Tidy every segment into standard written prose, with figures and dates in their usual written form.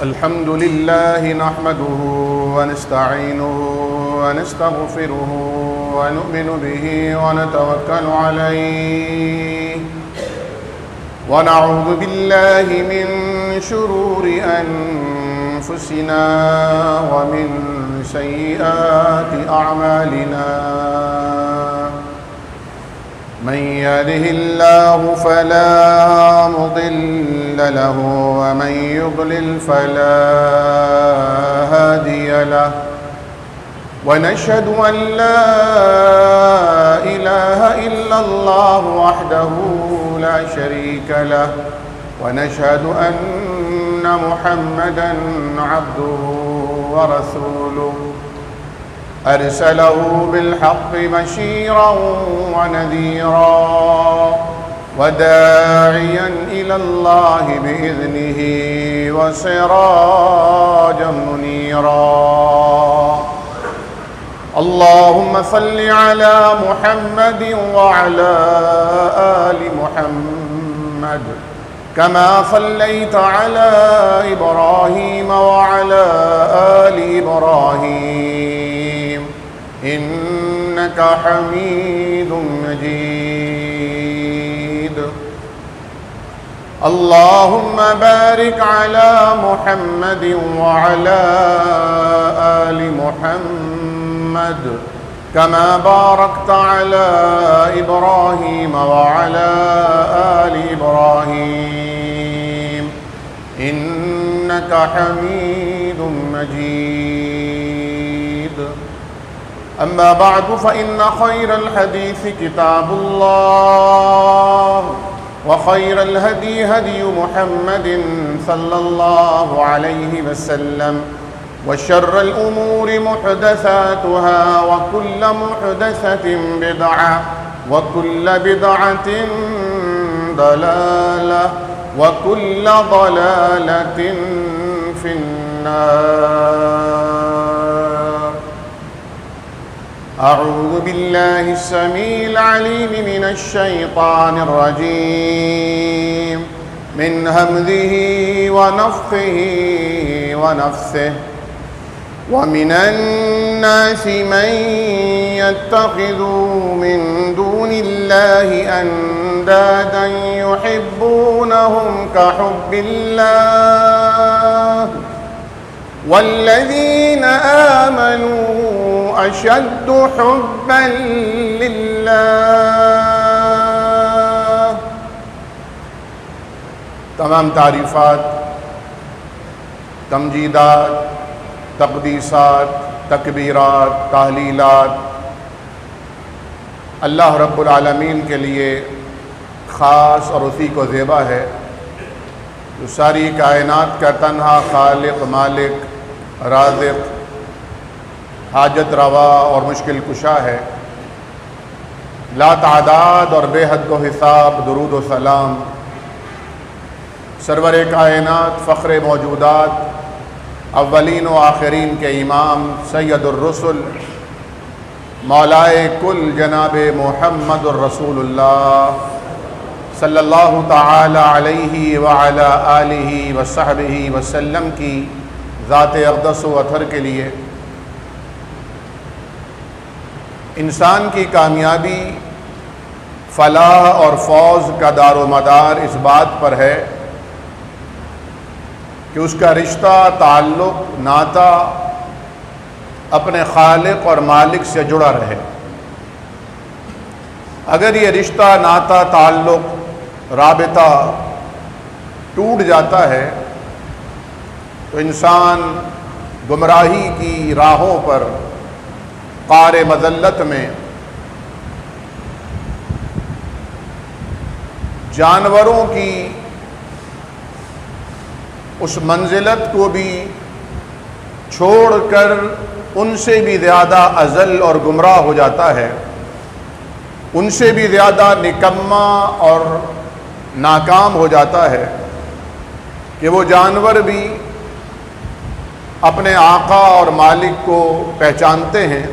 الحمد لله نحمده ونستعينه ونستغفره ونؤمن به ونتوكل عليه ونعوذ بالله من شرور أنفسنا ومن سيئات أعمالنا من يهده الله فلا مضل له ومن يضلل فلا هادي له ونشهد أن لا إله إلا الله وحده لا شريك له ونشهد أن محمدًا عبده ورسوله أرسله بالحق بشيرا ونذيرا وداعيا إلى الله بإذنه وسراجا منيرا اللهم صل على محمد وعلى آل محمد كما صليت على إبراهيم وعلى آل إبراهيم إنك حميد مجيد اللهم بارك على محمد وعلى آل محمد كما باركت على إبراهيم وعلى آل إبراهيم إنك حميد مجيد أما بعد فإن خير الحديث كتاب الله وخير الهدي هدي محمد صلى الله عليه وسلم وشر الأمور محدثاتها وكل محدثة بدعة وكل بدعة ضلالة وكل ضلالة في النار أعوذ بالله السميع العليم من الشيطان الرجيم من همزه ونفخه ونفثه ومن الناس من يتخذ من دون الله أندادا يحبونهم كحب الله والذين آمنوا أشد حبا لله. تمام تعریفات، تمجیدات، تقدیسات، تکبیرات، تحلیلات اللہ رب العالمین کے لیے خاص اور اسی کو زیبا ہے جو ساری کائنات کا تنہا خالق، مالک، رازق، حاجت روا اور مشکل کشا ہے. لا تعداد اور بے حد و حساب درود و سلام سرور کائنات، فخر موجودات، اولین و آخرین کے امام سید الرسل مولائے کل جناب محمد الرسول اللہ صلی اللہ تعالی علیہ وعلی آلہ وصحبہ وسلم کی ذات اقدس و اطہر کے لیے انسان کی کامیابی، فلاح اور فوز کا دار و مدار اس بات پر ہے کہ اس کا رشتہ، تعلق، ناطہ اپنے خالق اور مالک سے جڑا رہے. اگر یہ رشتہ، ناطہ، تعلق، رابطہ ٹوٹ جاتا ہے تو انسان گمراہی کی راہوں پر، قعر مذلت میں، جانوروں کی اس منزلت کو بھی چھوڑ کر ان سے بھی زیادہ اذل اور گمراہ ہو جاتا ہے، ان سے بھی زیادہ نکما اور ناکام ہو جاتا ہے کہ وہ جانور بھی اپنے آقا اور مالک کو پہچانتے ہیں،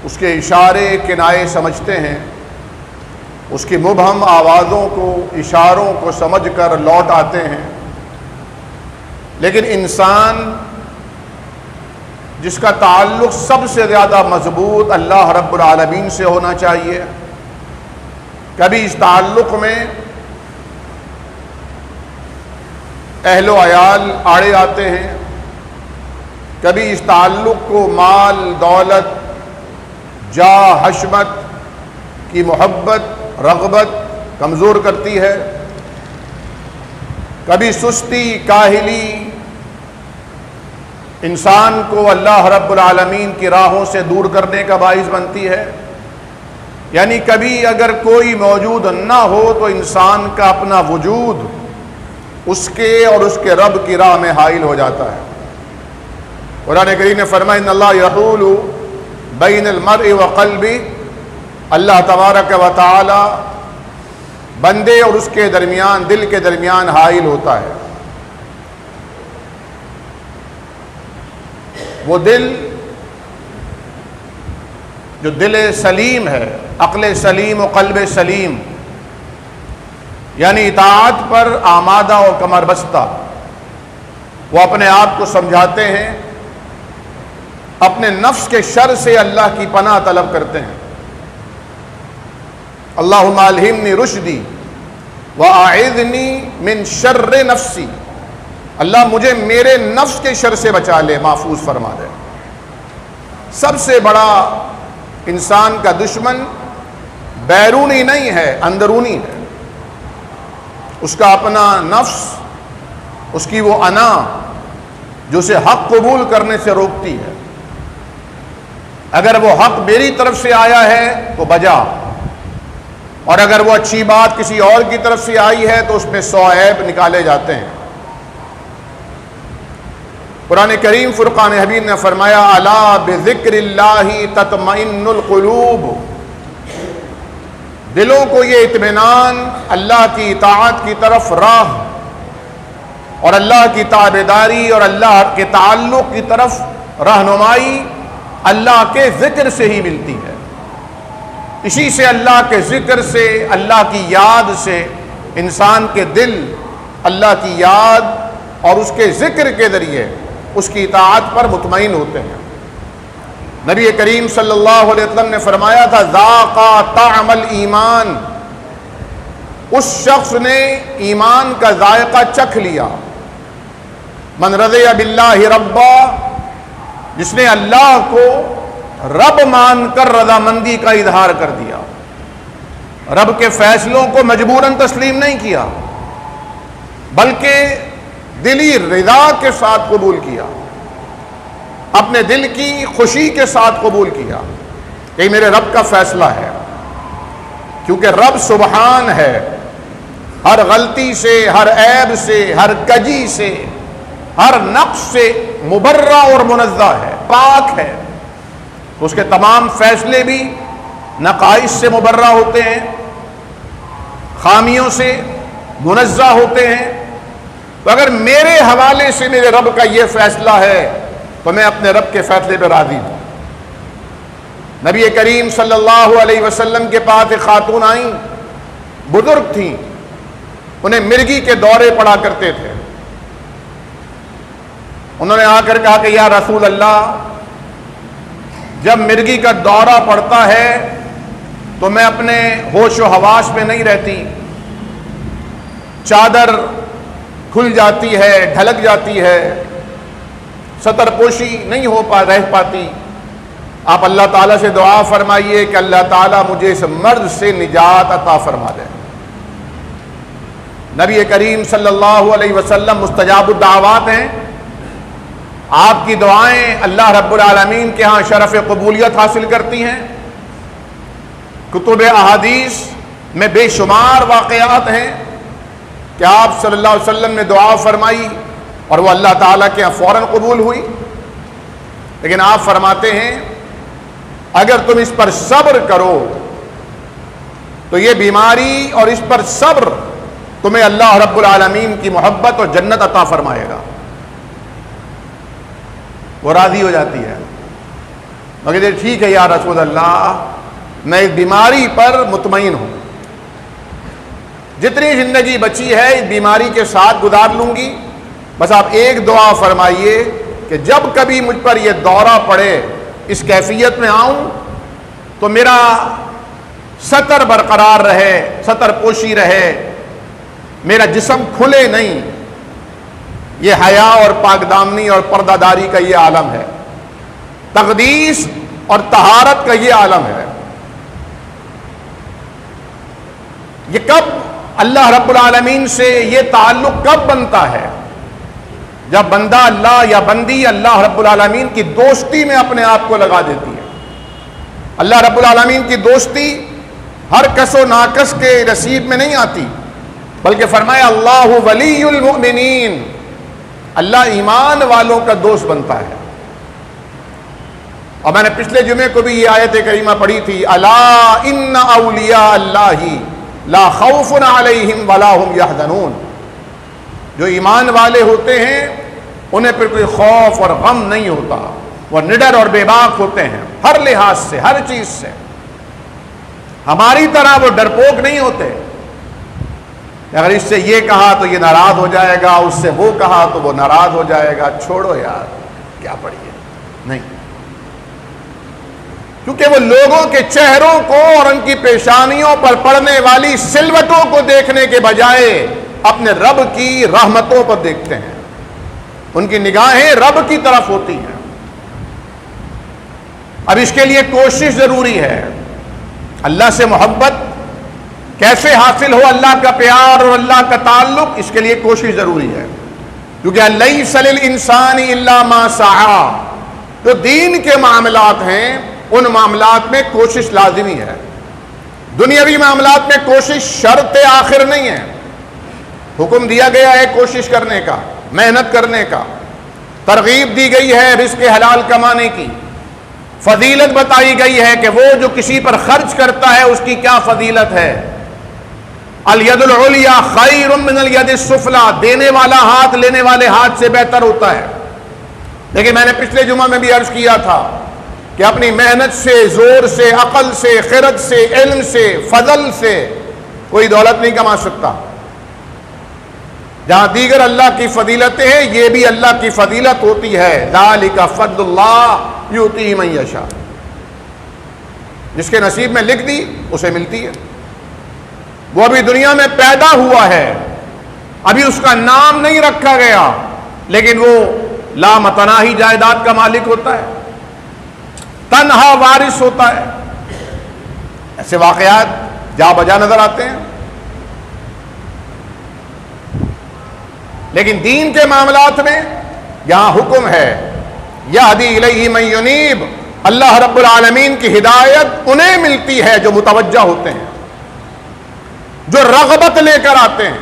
اس کے اشارے کنائے سمجھتے ہیں، اس کی مبہم آوازوں کو، اشاروں کو سمجھ کر لوٹ آتے ہیں. لیکن انسان جس کا تعلق سب سے زیادہ مضبوط اللہ رب العالمین سے ہونا چاہیے، کبھی اس تعلق میں اہل و عیال آڑے آتے ہیں، کبھی اس تعلق کو مال دولت جاہ حشمت کی محبت رغبت کمزور کرتی ہے، کبھی سستی کاہلی انسان کو اللہ رب العالمین کی راہوں سے دور کرنے کا باعث بنتی ہے، یعنی کبھی اگر کوئی موجود نہ ہو تو انسان کا اپنا وجود اس کے اور اس کے رب کی راہ میں حائل ہو جاتا ہے۔ قرآن کریم نے فرمایا ان اللہ یحول بین المرء وقلبہ، اللہ تبارک و تعالی بندے اور اس کے درمیان دل کے درمیان حائل ہوتا ہے۔ وہ دل جو دل سلیم ہے، عقل سلیم و قلب سلیم، یعنی اطاعت پر آمادہ اور کمر بستہ، وہ اپنے آپ کو سمجھاتے ہیں، اپنے نفس کے شر سے اللہ کی پناہ طلب کرتے ہیں۔ اللہم الہمنی رشدی واعذنی من شر نفسی، اللہ مجھے میرے نفس کے شر سے بچا لے، محفوظ فرما دے۔ سب سے بڑا انسان کا دشمن بیرونی نہیں ہے، اندرونی ہے، اس کا اپنا نفس، اس کی وہ انا جو اسے حق قبول کرنے سے روکتی ہے۔ اگر وہ حق میری طرف سے آیا ہے تو بجا، اور اگر وہ اچھی بات کسی اور کی طرف سے آئی ہے تو اس میں 100 عیب نکالے جاتے ہیں۔ قرآن کریم فرقان حمید نے فرمایا الا بذکر اللہ تطمئن القلوب، دلوں کو یہ اطمینان اللہ کی اطاعت کی طرف راہ اور اللہ کی تابعداری اور اللہ کے تعلق کی طرف رہنمائی اللہ کے ذکر سے ہی ملتی ہے۔ اسی سے اللہ کے ذکر سے، اللہ کی یاد سے انسان کے دل اللہ کی یاد اور اس کے ذکر کے ذریعے اس کی اطاعت پر مطمئن ہوتے ہیں۔ نبی کریم صلی اللہ علیہ وسلم نے فرمایا تھا ذاق طعم الایمان، اس شخص نے ایمان کا ذائقہ چکھ لیا، من رضی باللہ ربا، جس نے اللہ کو رب مان کر رضامندی کا اظہار کر دیا، رب کے فیصلوں کو مجبوراً تسلیم نہیں کیا بلکہ دلی رضا کے ساتھ قبول کیا، اپنے دل کی خوشی کے ساتھ قبول کیا کہ یہ میرے رب کا فیصلہ ہے، کیونکہ رب سبحان ہے، ہر غلطی سے، ہر عیب سے، ہر کجی سے، ہر نقص سے مبرہ اور منزہ ہے، پاک ہے، تو اس کے تمام فیصلے بھی نقائص سے مبرہ ہوتے ہیں، خامیوں سے منزہ ہوتے ہیں۔ تو اگر میرے حوالے سے میرے رب کا یہ فیصلہ ہے تو میں اپنے رب کے فیصلے پہ راضی ہوں۔ نبی کریم صلی اللہ علیہ وسلم کے پاس ایک خاتون آئیں، بزرگ تھیں، انہیں مرگی کے دورے پڑا کرتے تھے۔ انہوں نے آ کر کہا کہ یا رسول اللہ، جب مرگی کا دورہ پڑتا ہے تو میں اپنے ہوش و حواس میں نہیں رہتی، چادر کھل جاتی ہے، ڈھلک جاتی ہے، ستر پوشی نہیں رہ پاتی، آپ اللہ تعالیٰ سے دعا فرمائیے کہ اللہ تعالیٰ مجھے اس مرض سے نجات عطا فرما دے۔ نبی کریم صلی اللہ علیہ وسلم مستجاب الدعوات ہیں، آپ کی دعائیں اللہ رب العالمین کے ہاں شرف قبولیت حاصل کرتی ہیں۔ کتب احادیث میں بے شمار واقعات ہیں کہ آپ صلی اللہ علیہ وسلم نے دعا فرمائی اور وہ اللہ تعالیٰ کے ہاں فوراً قبول ہوئی، لیکن آپ فرماتے ہیں اگر تم اس پر صبر کرو تو یہ بیماری اور اس پر صبر تمہیں اللہ رب العالمین کی محبت اور جنت عطا فرمائے گا۔ وہ راضی ہو جاتی ہے، مگر یہ ٹھیک ہے یا رسول اللہ، میں اس بیماری پر مطمئن ہوں، جتنی زندگی بچی ہے اس بیماری کے ساتھ گزار لوں گی، بس آپ ایک دعا فرمائیے کہ جب کبھی مجھ پر یہ دورہ پڑے، اس کیفیت میں آؤں تو میرا ستر برقرار رہے، ستر پوشی رہے، میرا جسم کھلے نہیں۔ یہ حیا اور پاک دامنی اور پردہ داری کا یہ عالم ہے، تقدیس اور طہارت کا یہ عالم ہے۔ یہ کب اللہ رب العالمین سے یہ تعلق کب بنتا ہے؟ جب بندہ اللہ یا بندی اللہ رب العالمین کی دوستی میں اپنے آپ کو لگا دیتی ہے۔ اللہ رب العالمین کی دوستی ہر کس و ناکس کے نصیب میں نہیں آتی، بلکہ فرمایا اللہ ولی المؤمنین، اللہ ایمان والوں کا دوست بنتا ہے۔ اور میں نے پچھلے جمعے کو بھی یہ آیت کریمہ پڑھی تھی، الا ان اولیاء اللہ لا خوف علیہم ولا هم یحزنون، جو ایمان والے ہوتے ہیں انہیں پھر کوئی خوف اور غم نہیں ہوتا، وہ نڈر اور بے باک ہوتے ہیں ہر لحاظ سے، ہر چیز سے۔ ہماری طرح وہ ڈرپوک نہیں ہوتے، اگر اس سے یہ کہا تو یہ ناراض ہو جائے گا، اس سے وہ کہا تو وہ ناراض ہو جائے گا، چھوڑو یار کیا پڑھیے، نہیں۔ کیونکہ وہ لوگوں کے چہروں کو اور ان کی پیشانیوں پر پڑنے والی سلوٹوں کو دیکھنے کے بجائے اپنے رب کی رحمتوں پر دیکھتے ہیں، ان کی نگاہیں رب کی طرف ہوتی ہیں۔ اب اس کے لیے کوشش ضروری ہے۔ اللہ سے محبت کیسے حاصل ہو، اللہ کا پیار اور اللہ کا تعلق، اس کے لیے کوشش ضروری ہے، کیونکہ لیس للانسان الا ما سعی، جو دین کے معاملات ہیں ان معاملات میں کوشش لازمی ہے۔ دنیاوی معاملات میں کوشش شرط آخر نہیں ہے، حکم دیا گیا ہے کوشش کرنے کا، محنت کرنے کا، ترغیب دی گئی ہے رزق حلال کمانے کی، فضیلت بتائی گئی ہے کہ وہ جو کسی پر خرچ کرتا ہے اس کی کیا فضیلت ہے۔ الید العلیٰ خیر من الید السفلیٰ، دینے والا ہاتھ لینے والے ہاتھ سے بہتر ہوتا ہے۔ لیکن میں نے پچھلے جمعہ میں بھی عرض کیا تھا کہ اپنی محنت سے، زور سے، عقل سے، خرد سے، علم سے، فضل سے کوئی دولت نہیں کما سکتا۔ جہاں دیگر اللہ کی فضیلتیں ہیں، یہ بھی اللہ کی فضیلت ہوتی ہے۔ ذالک فضل اللہ یؤتیہ من یشاء، جس کے نصیب میں لکھ دی اسے ملتی ہے۔ وہ ابھی دنیا میں پیدا ہوا ہے، ابھی اس کا نام نہیں رکھا گیا، لیکن وہ لامتناہی جائیداد کا مالک ہوتا ہے، تنہا وارث ہوتا ہے۔ ایسے واقعات جا بجا نظر آتے ہیں۔ لیکن دین کے معاملات میں یہاں حکم ہے، یہدی الیہ من ینیب، اللہ رب العالمین کی ہدایت انہیں ملتی ہے جو متوجہ ہوتے ہیں، جو رغبت لے کر آتے ہیں۔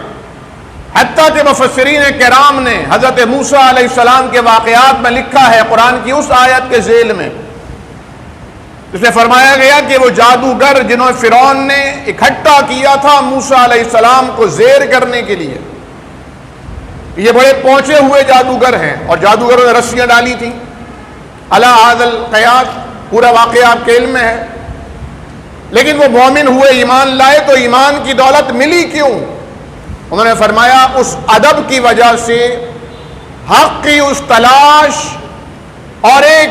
حتیٰ کہ مفسرین کرام نے حضرت موسیٰ علیہ السلام کے واقعات میں لکھا ہے، قرآن کی اس آیت کے ذیل میں اس میں فرمایا گیا کہ وہ جادوگر جنہوں فرعون نے اکٹھا کیا تھا موسیٰ علیہ السلام کو زیر کرنے کے لیے، یہ بڑے پہنچے ہوئے جادوگر ہیں، اور جادوگروں نے رسیاں ڈالی تھیں علی ھذا القیاس، پورا واقعہ آپ کے علم میں ہے۔ لیکن وہ مومن ہوئے، ایمان لائے، تو ایمان کی دولت ملی کیوں؟ انہوں نے فرمایا اس ادب کی وجہ سے، حق کی اس تلاش، اور ایک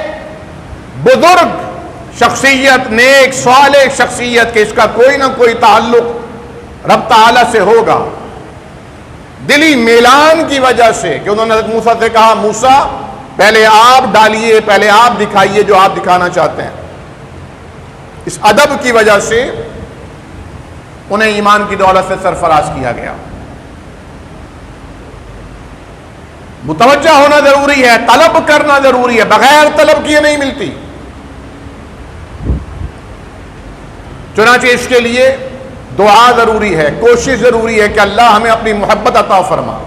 بزرگ شخصیت، نیک صالح شخصیت، کہ اس کا کوئی نہ کوئی تعلق رب تعالی سے ہوگا، دلی میلان کی وجہ سے، کہ انہوں نے حضرت موسیٰ سے کہا موسیٰ پہلے آپ ڈالیے، پہلے آپ دکھائیے جو آپ دکھانا چاہتے ہیں۔ اس ادب کی وجہ سے انہیں ایمان کی دولت سے سرفراز کیا گیا۔ متوجہ ہونا ضروری ہے، طلب کرنا ضروری ہے، بغیر طلب کیے نہیں ملتی۔ چنانچہ اس کے لیے دعا ضروری ہے، کوشش ضروری ہے کہ اللہ ہمیں اپنی محبت عطا فرما۔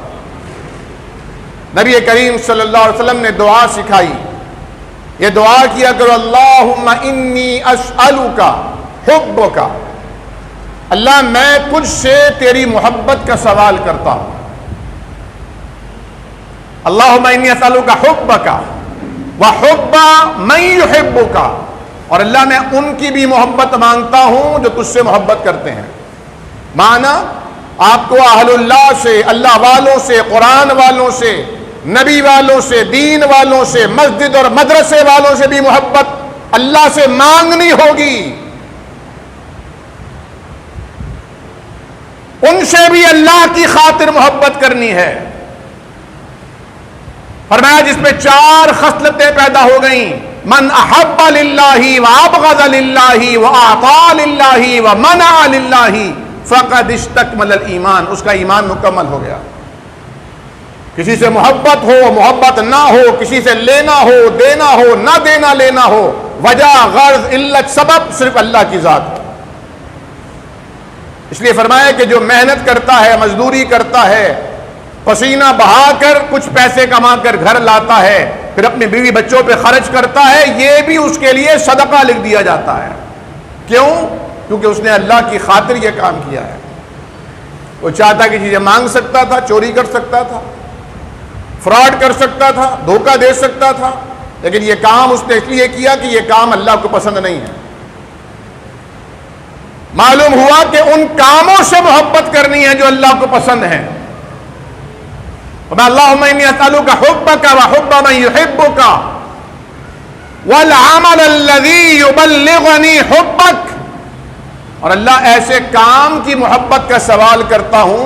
نبی کریم صلی اللہ علیہ وسلم نے دعا سکھائی، یہ دعا کیا کرو، اللہم انی اسألک حبک، اللہ میں تجھ سے تیری محبت کا سوال کرتا ہوں۔ اللہم انی اسألک حبک وحب من یحبک، اور اللہ میں ان کی بھی محبت مانگتا ہوں جو تجھ سے محبت کرتے ہیں۔ معنی آپ کو اہل اللہ سے، اللہ والوں سے، قرآن والوں سے، نبی والوں سے، دین والوں سے، مسجد اور مدرسے والوں سے بھی محبت اللہ سے مانگنی ہوگی، ان سے بھی اللہ کی خاطر محبت کرنی ہے۔ فرمایا جس میں 4 خصلتیں پیدا ہو گئیں، من احب للہ وابغض للہ واعطى للہ ومنع للہ فقد استکمل الایمان، اس کا ایمان مکمل ہو گیا۔ کسی سے محبت ہو، محبت نہ ہو، کسی سے لینا ہو، دینا ہو، نہ دینا لینا ہو، وجہ غرض علت سبب صرف اللہ کی ذات۔ اس لیے فرمایا کہ جو محنت کرتا ہے، مزدوری کرتا ہے، پسینہ بہا کر کچھ پیسے کما کر گھر لاتا ہے، پھر اپنی بیوی بچوں پہ خرچ کرتا ہے، یہ بھی اس کے لیے صدقہ لکھ دیا جاتا ہے۔ کیوں؟ کیونکہ اس نے اللہ کی خاطر یہ کام کیا ہے۔ وہ چاہتا کہ چیزیں مانگ سکتا تھا، چوری کر سکتا تھا، فراڈ کر سکتا تھا، دھوکہ دے سکتا تھا، لیکن یہ کام اس نے اس لیے کیا کہ یہ کام اللہ کو پسند نہیں ہے۔ معلوم ہوا کہ ان کاموں سے محبت کرنی ہے جو اللہ کو پسند ہے۔ اللہم انی اسألک حبک وحب من یحبک والعمل الذی یبلغنی حبک، اور اللہ ایسے کام کی محبت کا سوال کرتا ہوں،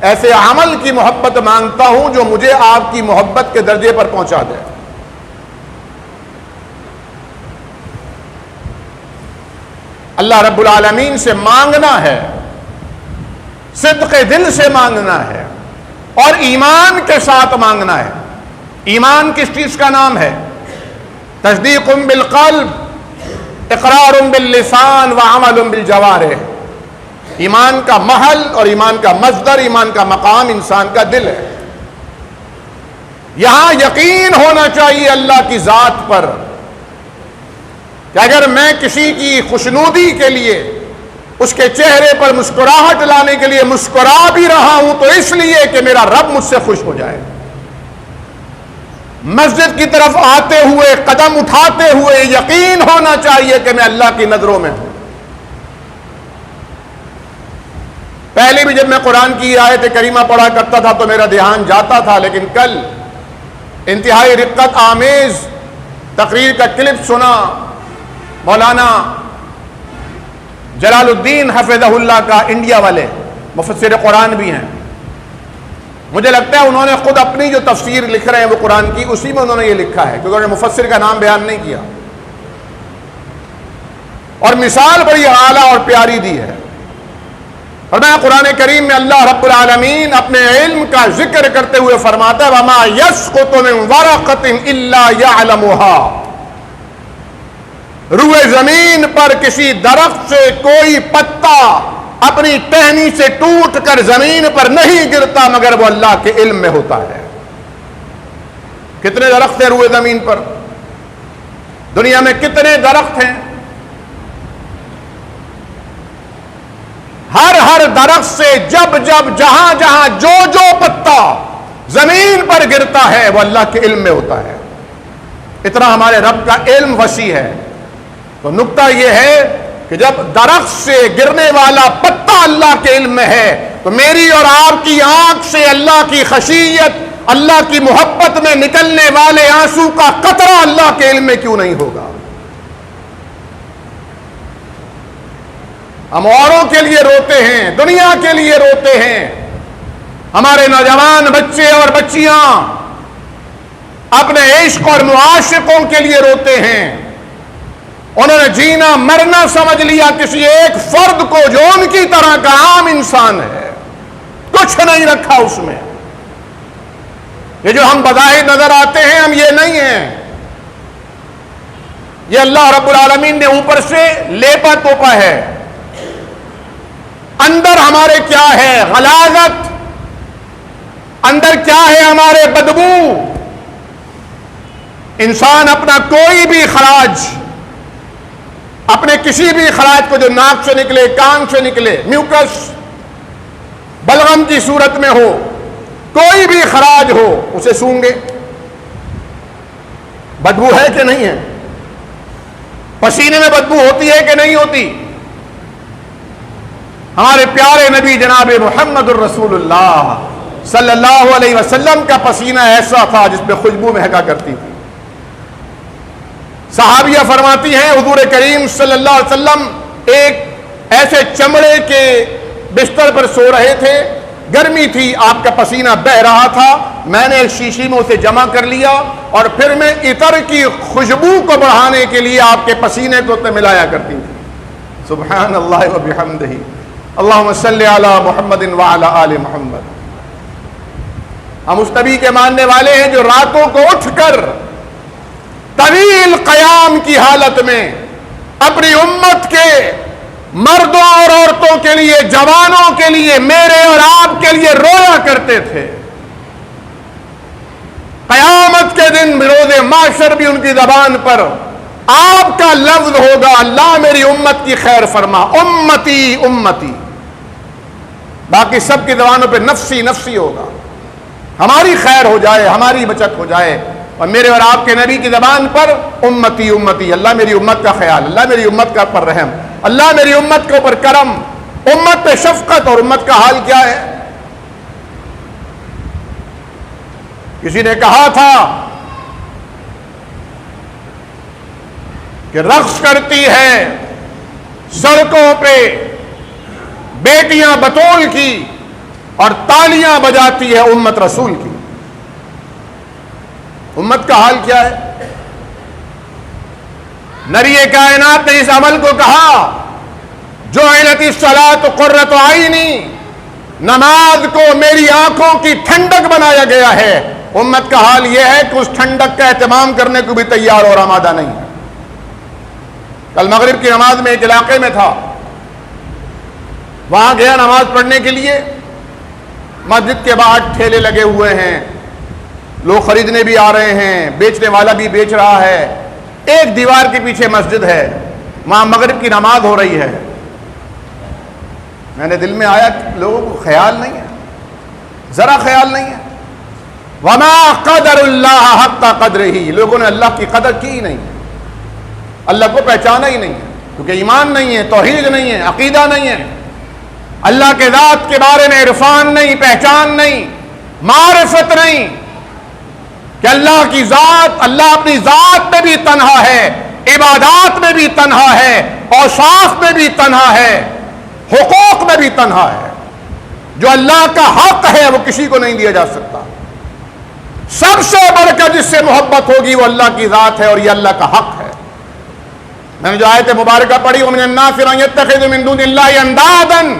ایسے عمل کی محبت مانگتا ہوں جو مجھے آپ کی محبت کے درجے پر پہنچا دے۔ اللہ رب العالمین سے مانگنا ہے، صدق دل سے مانگنا ہے، اور ایمان کے ساتھ مانگنا ہے۔ ایمان کس چیز کا نام ہے؟ تصدیق بالقلب، اقرار باللسان وعمل بالجوارح۔ ایمان کا محل اور ایمان کا مصدر، ایمان کا مقام انسان کا دل ہے۔ یہاں یقین ہونا چاہیے اللہ کی ذات پر کہ اگر میں کسی کی خوشنودی کے لیے، اس کے چہرے پر مسکراہٹ لانے کے لیے مسکرا بھی رہا ہوں تو اس لیے کہ میرا رب مجھ سے خوش ہو جائے۔ مسجد کی طرف آتے ہوئے، قدم اٹھاتے ہوئے یقین ہونا چاہیے کہ میں اللہ کی نظروں میں ہوں۔ پہلے بھی جب میں قرآن کی آیت کریمہ پڑھا کرتا تھا تو میرا دھیان جاتا تھا، لیکن کل انتہائی رقت آمیز تقریر کا کلپ سنا، مولانا جلال الدین حفظہ اللہ کا، انڈیا والے مفسر قرآن بھی ہیں۔ مجھے لگتا ہے انہوں نے خود اپنی جو تفسیر لکھ رہے ہیں وہ قرآن کی، اسی میں انہوں نے یہ لکھا ہے، کیونکہ انہوں نے مفسر کا نام بیان نہیں کیا، اور مثال بڑی اعلیٰ اور پیاری دی ہے۔ اور میں قرآن کریم میں اللہ رب العالمین اپنے علم کا ذکر کرتے ہوئے فرماتا ہے وَمَا يَسْقُطُ مِن وَرَقَةٍ إِلَّا يَعْلَمُهَا، روئے زمین پر کسی درخت سے کوئی پتا اپنی ٹہنی سے ٹوٹ کر زمین پر نہیں گرتا مگر وہ اللہ کے علم میں ہوتا ہے۔ کتنے درخت ہیں روئے زمین پر؟ دنیا میں کتنے درخت ہیں؟ ہر درخت سے جب جہاں جہاں جو پتا زمین پر گرتا ہے وہ اللہ کے علم میں ہوتا ہے۔ اتنا ہمارے رب کا علم وسیع ہے۔ تو نکتہ یہ ہے کہ جب درخت سے گرنے والا پتا اللہ کے علم میں ہے تو میری اور آپ کی آنکھ سے اللہ کی خشیت، اللہ کی محبت میں نکلنے والے آنسو کا قطرہ اللہ کے علم میں کیوں نہیں ہوگا؟ ہم اوروں کے لیے روتے ہیں، دنیا کے لیے روتے ہیں، ہمارے نوجوان بچے اور بچیاں اپنے عشق اور معاشقوں کے لیے روتے ہیں۔ انہوں نے جینا مرنا سمجھ لیا کسی ایک فرد کو جو ان کی طرح کا عام انسان ہے، کچھ نہیں رکھا اس میں۔ یہ جو ہم بظاہر نظر آتے ہیں ہم یہ نہیں ہیں، یہ اللہ رب العالمین نے اوپر سے لیپا توپا ہے۔ اندر ہمارے کیا ہے؟ غلاظت، اندر کیا ہے ہمارے؟ بدبو۔ انسان اپنا کوئی بھی خراج، اپنے کسی بھی خراج کو جو ناک سے نکلے، کان سے نکلے، میوکس بلغم کی صورت میں ہو، کوئی بھی خراج ہو اسے سونگے، بدبو ہے کہ نہیں ہے؟ پسینے میں بدبو ہوتی ہے کہ نہیں ہوتی؟ ہمارے پیارے نبی جناب محمد الرسول اللہ صلی اللہ علیہ وسلم کا پسینہ ایسا تھا جس پہ خوشبو مہکا کرتی تھی۔ صحابیہ فرماتی ہیں حضور کریم صلی اللہ علیہ وسلم ایک ایسے چمڑے کے بستر پر سو رہے تھے، گرمی تھی، آپ کا پسینہ بہہ رہا تھا، میں نے ایک شیشی میں اسے جمع کر لیا اور پھر میں عطر کی خوشبو کو بڑھانے کے لیے آپ کے پسینے کو ملایا کرتی تھی۔ سبحان اللہ و بحمدہ، اللہم صلی علی محمد وعلی آل محمد۔ ہم اس نبی کے ماننے والے ہیں جو راتوں کو اٹھ کر طویل قیام کی حالت میں اپنی امت کے مردوں اور عورتوں کے لیے، جوانوں کے لیے، میرے اور آپ کے لیے رویا کرتے تھے۔ قیامت کے دن روز محشر بھی ان کی زبان پر آپ کا لفظ ہوگا، اللہ میری امت کی خیر فرما، امتی امتی۔ باقی سب کی زبانوں پہ نفسی نفسی ہوگا، ہماری خیر ہو جائے، ہماری بچت ہو جائے، اور میرے اور آپ کے نبی کی زبان پر امتی امتی، اللہ میری امت کا خیال، اللہ میری امت کا پر رحم، اللہ میری امت کے اوپر کرم، امت پہ شفقت۔ اور امت کا حال کیا ہے؟ کسی نے کہا تھا کہ رقص کرتی ہے سڑکوں پہ بیٹیاں بطول کی اور تالیاں بجاتی ہے امت رسول کی۔ امت کا حال کیا ہے؟ نبی کائنات نے اس عمل کو کہا، جعلت الصلاۃ قرۃ عینی، نماز کو میری آنکھوں کی ٹھنڈک بنایا گیا ہے۔ امت کا حال یہ ہے کہ اس ٹھنڈک کا اہتمام کرنے کو بھی تیار اور آمادہ نہیں ہے۔ کل مغرب کی نماز میں ایک علاقے میں تھا، وہاں گیا نماز پڑھنے کے لیے، مسجد کے باہر ٹھیلے لگے ہوئے ہیں، لوگ خریدنے بھی آ رہے ہیں، بیچنے والا بھی بیچ رہا ہے، ایک دیوار کے پیچھے مسجد ہے، وہاں مغرب کی نماز ہو رہی ہے۔ میں نے دل میں آیا کہ لوگوں کو خیال نہیں ہے، ذرا خیال نہیں ہے۔ وما قدر اللہ حق قدرہ، لوگوں نے اللہ کی قدر کی ہی نہیں، اللہ کو پہچانا ہی نہیں ہے، کیونکہ ایمان نہیں ہے، توحید نہیں ہے، عقیدہ نہیں ہے، اللہ کے ذات کے بارے میں عرفان نہیں، پہچان نہیں، معرفت نہیں کہ اللہ کی ذات، اللہ اپنی ذات میں بھی تنہا ہے، عبادات میں بھی تنہا ہے، اوصاف میں بھی تنہا ہے، حقوق میں بھی تنہا ہے۔ جو اللہ کا حق ہے وہ کسی کو نہیں دیا جا سکتا۔ سب سے بڑھ کر جس سے محبت ہوگی وہ اللہ کی ذات ہے اور یہ اللہ کا حق ہے۔ میں نے جو آیت مبارکہ پڑھی، وَمِنَ النَّاسِ مَن يَتَّخِذُ مِن دُونِ اللَّهِ أَندَادًا،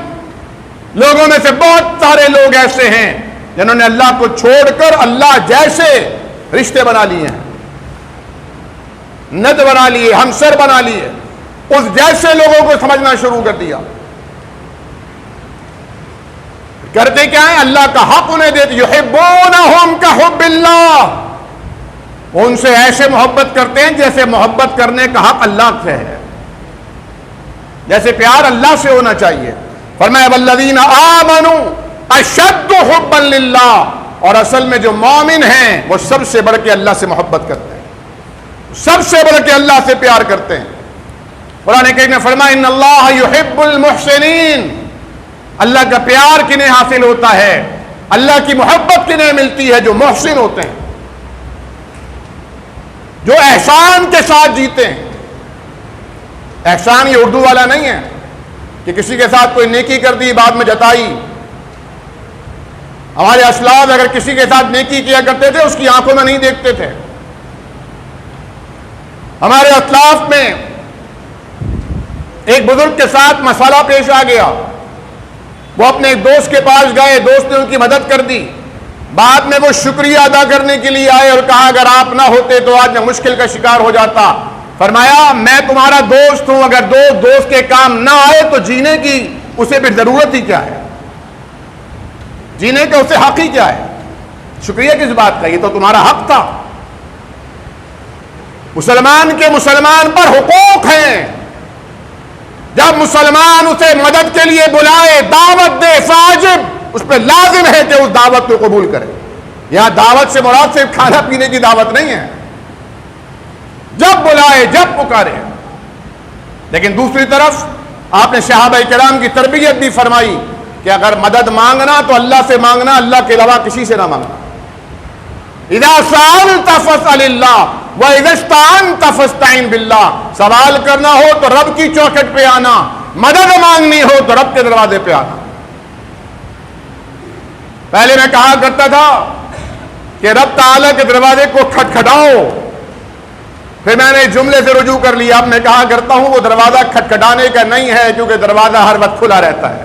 لوگوں میں سے بہت سارے لوگ ایسے ہیں جنہوں نے اللہ کو چھوڑ کر اللہ جیسے رشتے بنا لیے ہیں، ند بنا لیے، ہمسر بنا لیے، اس جیسے لوگوں کو سمجھنا شروع کر دیا۔ کرتے کیا ہیں؟ اللہ کا حق انہیں دیتے، یحبونہم کحب اللہ، ان سے ایسے محبت کرتے ہیں جیسے محبت کرنے کا حق اللہ سے ہے، جیسے پیار اللہ سے ہونا چاہیے۔ فرمایا والذین آمنوا اشد حبا للہ، اور اصل میں جو مومن ہیں وہ سب سے بڑھ کے اللہ سے محبت کرتے ہیں، سب سے بڑھ کے اللہ سے پیار کرتے ہیں۔ قرآن کریم نے فرمایا ان اللہ یحب المحسنین، اللہ کا پیار کنہیں حاصل ہوتا ہے، اللہ کی محبت کنہیں ملتی ہے؟ جو محسن ہوتے ہیں، جو احسان کے ساتھ جیتے ہیں۔ احسان یہ اردو والا نہیں ہے کہ کسی کے ساتھ کوئی نیکی کر دی بعد میں جتائی۔ ہمارے اسلاف اگر کسی کے ساتھ نیکی کیا کرتے تھے اس کی آنکھوں میں نہیں دیکھتے تھے۔ ہمارے اسلاف میں ایک بزرگ کے ساتھ مسئلہ پیش آ گیا، وہ اپنے ایک دوست کے پاس گئے، دوست نے ان کی مدد کر دی، بعد میں وہ شکریہ ادا کرنے کے لیے آئے اور کہا اگر آپ نہ ہوتے تو آج میں مشکل کا شکار ہو جاتا۔ فرمایا میں تمہارا دوست ہوں، اگر دوست کے کام نہ آئے تو جینے کی اسے پھر ضرورت ہی کیا ہے؟ جینے کا اسے حق ہی کیا ہے؟ شکریہ کس بات کا؟ یہ تو تمہارا حق تھا۔ مسلمان کے مسلمان پر حقوق ہیں، جب مسلمان اسے مدد کے لیے بلائے، دعوت دے، واجب اس پہ لازم ہے کہ اس دعوت کو قبول کرے۔ یہاں دعوت سے مراد صرف کھانا پینے کی دعوت نہیں ہے، جب بلائے، جب پکارے۔ لیکن دوسری طرف آپ نے صحابہ کرام کی تربیت بھی فرمائی کہ اگر مدد مانگنا تو اللہ سے مانگنا، اللہ کے علاوہ کسی سے نہ مانگنا۔ اذا سألت فاسأل اللہ واذا استعنت فاستعن باللہ، سوال کرنا ہو تو رب کی چوکھٹ پہ آنا، مدد مانگنی ہو تو رب کے دروازے پہ آنا۔ پہلے میں کہا کرتا تھا کہ رب تعالیٰ کے دروازے کو کھٹکھٹاؤ، پھر میں نے جملے سے رجوع کر لیا، اب میں کہا کرتا ہوں وہ دروازہ کھٹکھٹانے کا نہیں ہے، کیونکہ دروازہ ہر وقت کھلا رہتا ہے،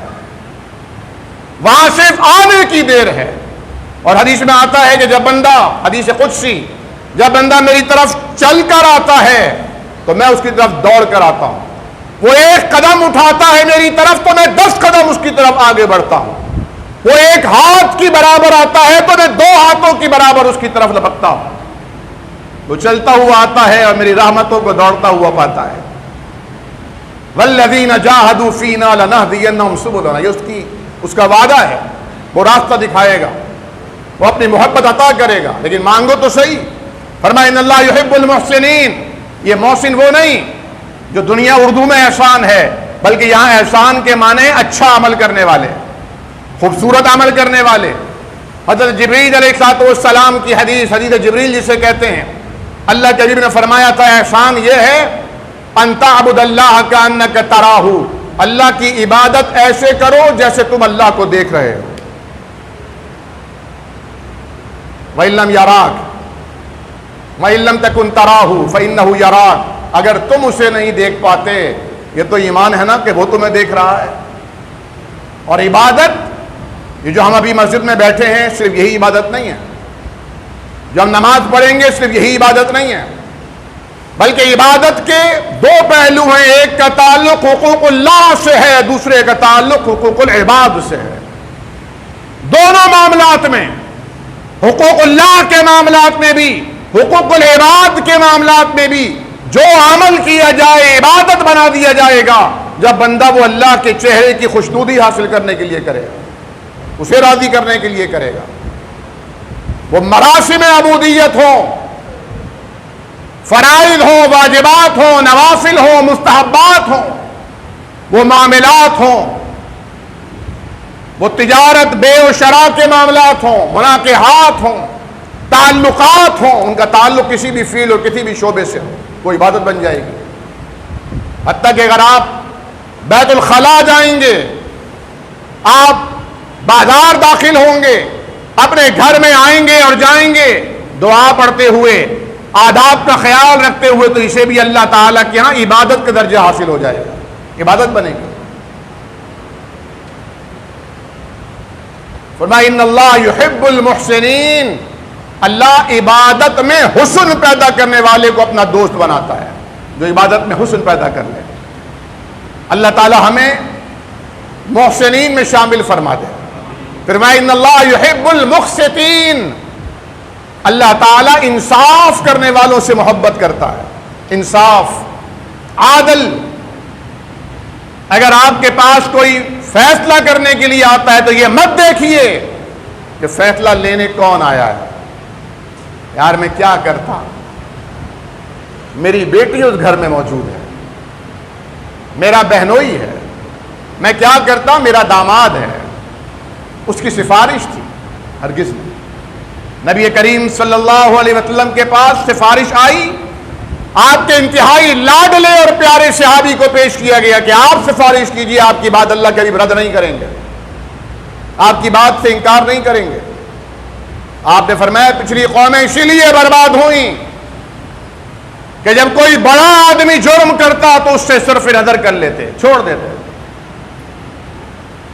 وہاں صرف آنے کی دیر ہے۔ اور حدیث میں آتا ہے کہ جب بندہ، حدیث قدسی، جب بندہ میری طرف چل کر آتا ہے تو میں اس کی طرف دوڑ کر آتا ہوں، وہ ایک قدم اٹھاتا ہے میری طرف تو میں 10 قدم اس کی طرف آگے بڑھتا ہوں، وہ ایک ہاتھ کی برابر آتا ہے تو میں 2 ہاتھوں کی برابر اس کی طرف لپکتا ہوں۔ وہ چلتا ہوا آتا ہے اور میری رحمتوں کو دوڑتا ہوا پاتا ہے۔ والذین جاہدوا فینا لنہدینہم سبلنا، یہ اس کا وعدہ ہے، وہ راستہ دکھائے گا، وہ اپنی محبت عطا کرے گا، لیکن مانگو تو صحیح۔ فرمایا ان اللہ یحب المحسنین، یہ محسن وہ نہیں جو دنیا اردو میں احسان ہے، بلکہ یہاں احسان کے معنی اچھا عمل کرنے والے، خوبصورت عمل کرنے والے۔ حضرت جبریل علیہ السلام کی حدیث جبریل جسے کہتے ہیں، اللہ کے حبیب نے فرمایا تھا احسان یہ ہے ان تعبد اللہ کأنک تراہ، اللہ کی عبادت ایسے کرو جیسے تم اللہ کو دیکھ رہے ہو۔ وَإِن لَّمْ يَرَاكَ وَإِن لَّمْ تَكُن تَرَاهُ فَإِنَّهُ يَرَاكَ، اگر تم اسے نہیں دیکھ پاتے، یہ تو ایمان ہے نا کہ وہ تمہیں دیکھ رہا ہے۔ اور عبادت، یہ جو ہم ابھی مسجد میں بیٹھے ہیں، صرف یہی عبادت نہیں ہے، جو ہم نماز پڑھیں گے صرف یہی عبادت نہیں ہے، بلکہ عبادت کے 2 پہلو ہیں، ایک کا تعلق حقوق اللہ سے ہے، دوسرے کا تعلق حقوق العباد سے ہے۔ دونوں معاملات میں، حقوق اللہ کے معاملات میں بھی، حقوق العباد کے معاملات میں بھی، جو عمل کیا جائے عبادت بنا دیا جائے گا جب بندہ وہ اللہ کے چہرے کی خوشنودی حاصل کرنے کے لیے کرے گا، اسے راضی کرنے کے لیے کرے گا۔ وہ مراسم عبودیت ہو، فرائض ہوں، واجبات ہوں، نوافل ہوں، مستحبات ہوں، وہ معاملات ہوں، وہ تجارت بے و شراء کے معاملات ہوں، مناکحات ہوں، تعلقات ہوں، ان کا تعلق کسی بھی فیل اور کسی بھی شعبے سے ہو، وہ عبادت بن جائے گی۔ حتیٰ کہ اگر آپ بیت الخلاء جائیں گے، آپ بازار داخل ہوں گے، اپنے گھر میں آئیں گے اور جائیں گے دعا پڑھتے ہوئے، آداب کا خیال رکھتے ہوئے، تو اسے بھی اللہ تعالیٰ کے ہاں عبادت کا درجہ حاصل ہو جائے گا، عبادت بنے گی۔ فرمایا ان اللہ یحب المحسنین، اللہ عبادت میں حسن پیدا کرنے والے کو اپنا دوست بناتا ہے، جو عبادت میں حسن پیدا کر لے۔ اللہ تعالی ہمیں محسنین میں شامل فرما دے۔ فرمایا ان اللہ یحب المقسطین، اللہ تعالیٰ انصاف کرنے والوں سے محبت کرتا ہے، انصاف، عادل۔ اگر آپ کے پاس کوئی فیصلہ کرنے کے لیے آتا ہے تو یہ مت دیکھیے کہ فیصلہ لینے کون آیا ہے، یار میں کیا کرتا، میری بیٹی اس گھر میں موجود ہے، میرا بہنوئی ہے، میں کیا کرتا، میرا داماد ہے، اس کی سفارش تھی، ہرگز نہیں۔ نبی کریم صلی اللہ علیہ وسلم کے پاس سفارش آئی، آپ کے انتہائی لاڈلے اور پیارے صحابی کو پیش کیا گیا کہ آپ سفارش کیجیے، آپ کی بات اللہ کے حبیب رد نہیں کریں گے، آپ کی بات سے انکار نہیں کریں گے۔ آپ نے فرمایا پچھلی قومیں اسی لیے برباد ہوئیں کہ جب کوئی بڑا آدمی جرم کرتا تو اس سے صرف نظر کر لیتے، چھوڑ دیتے،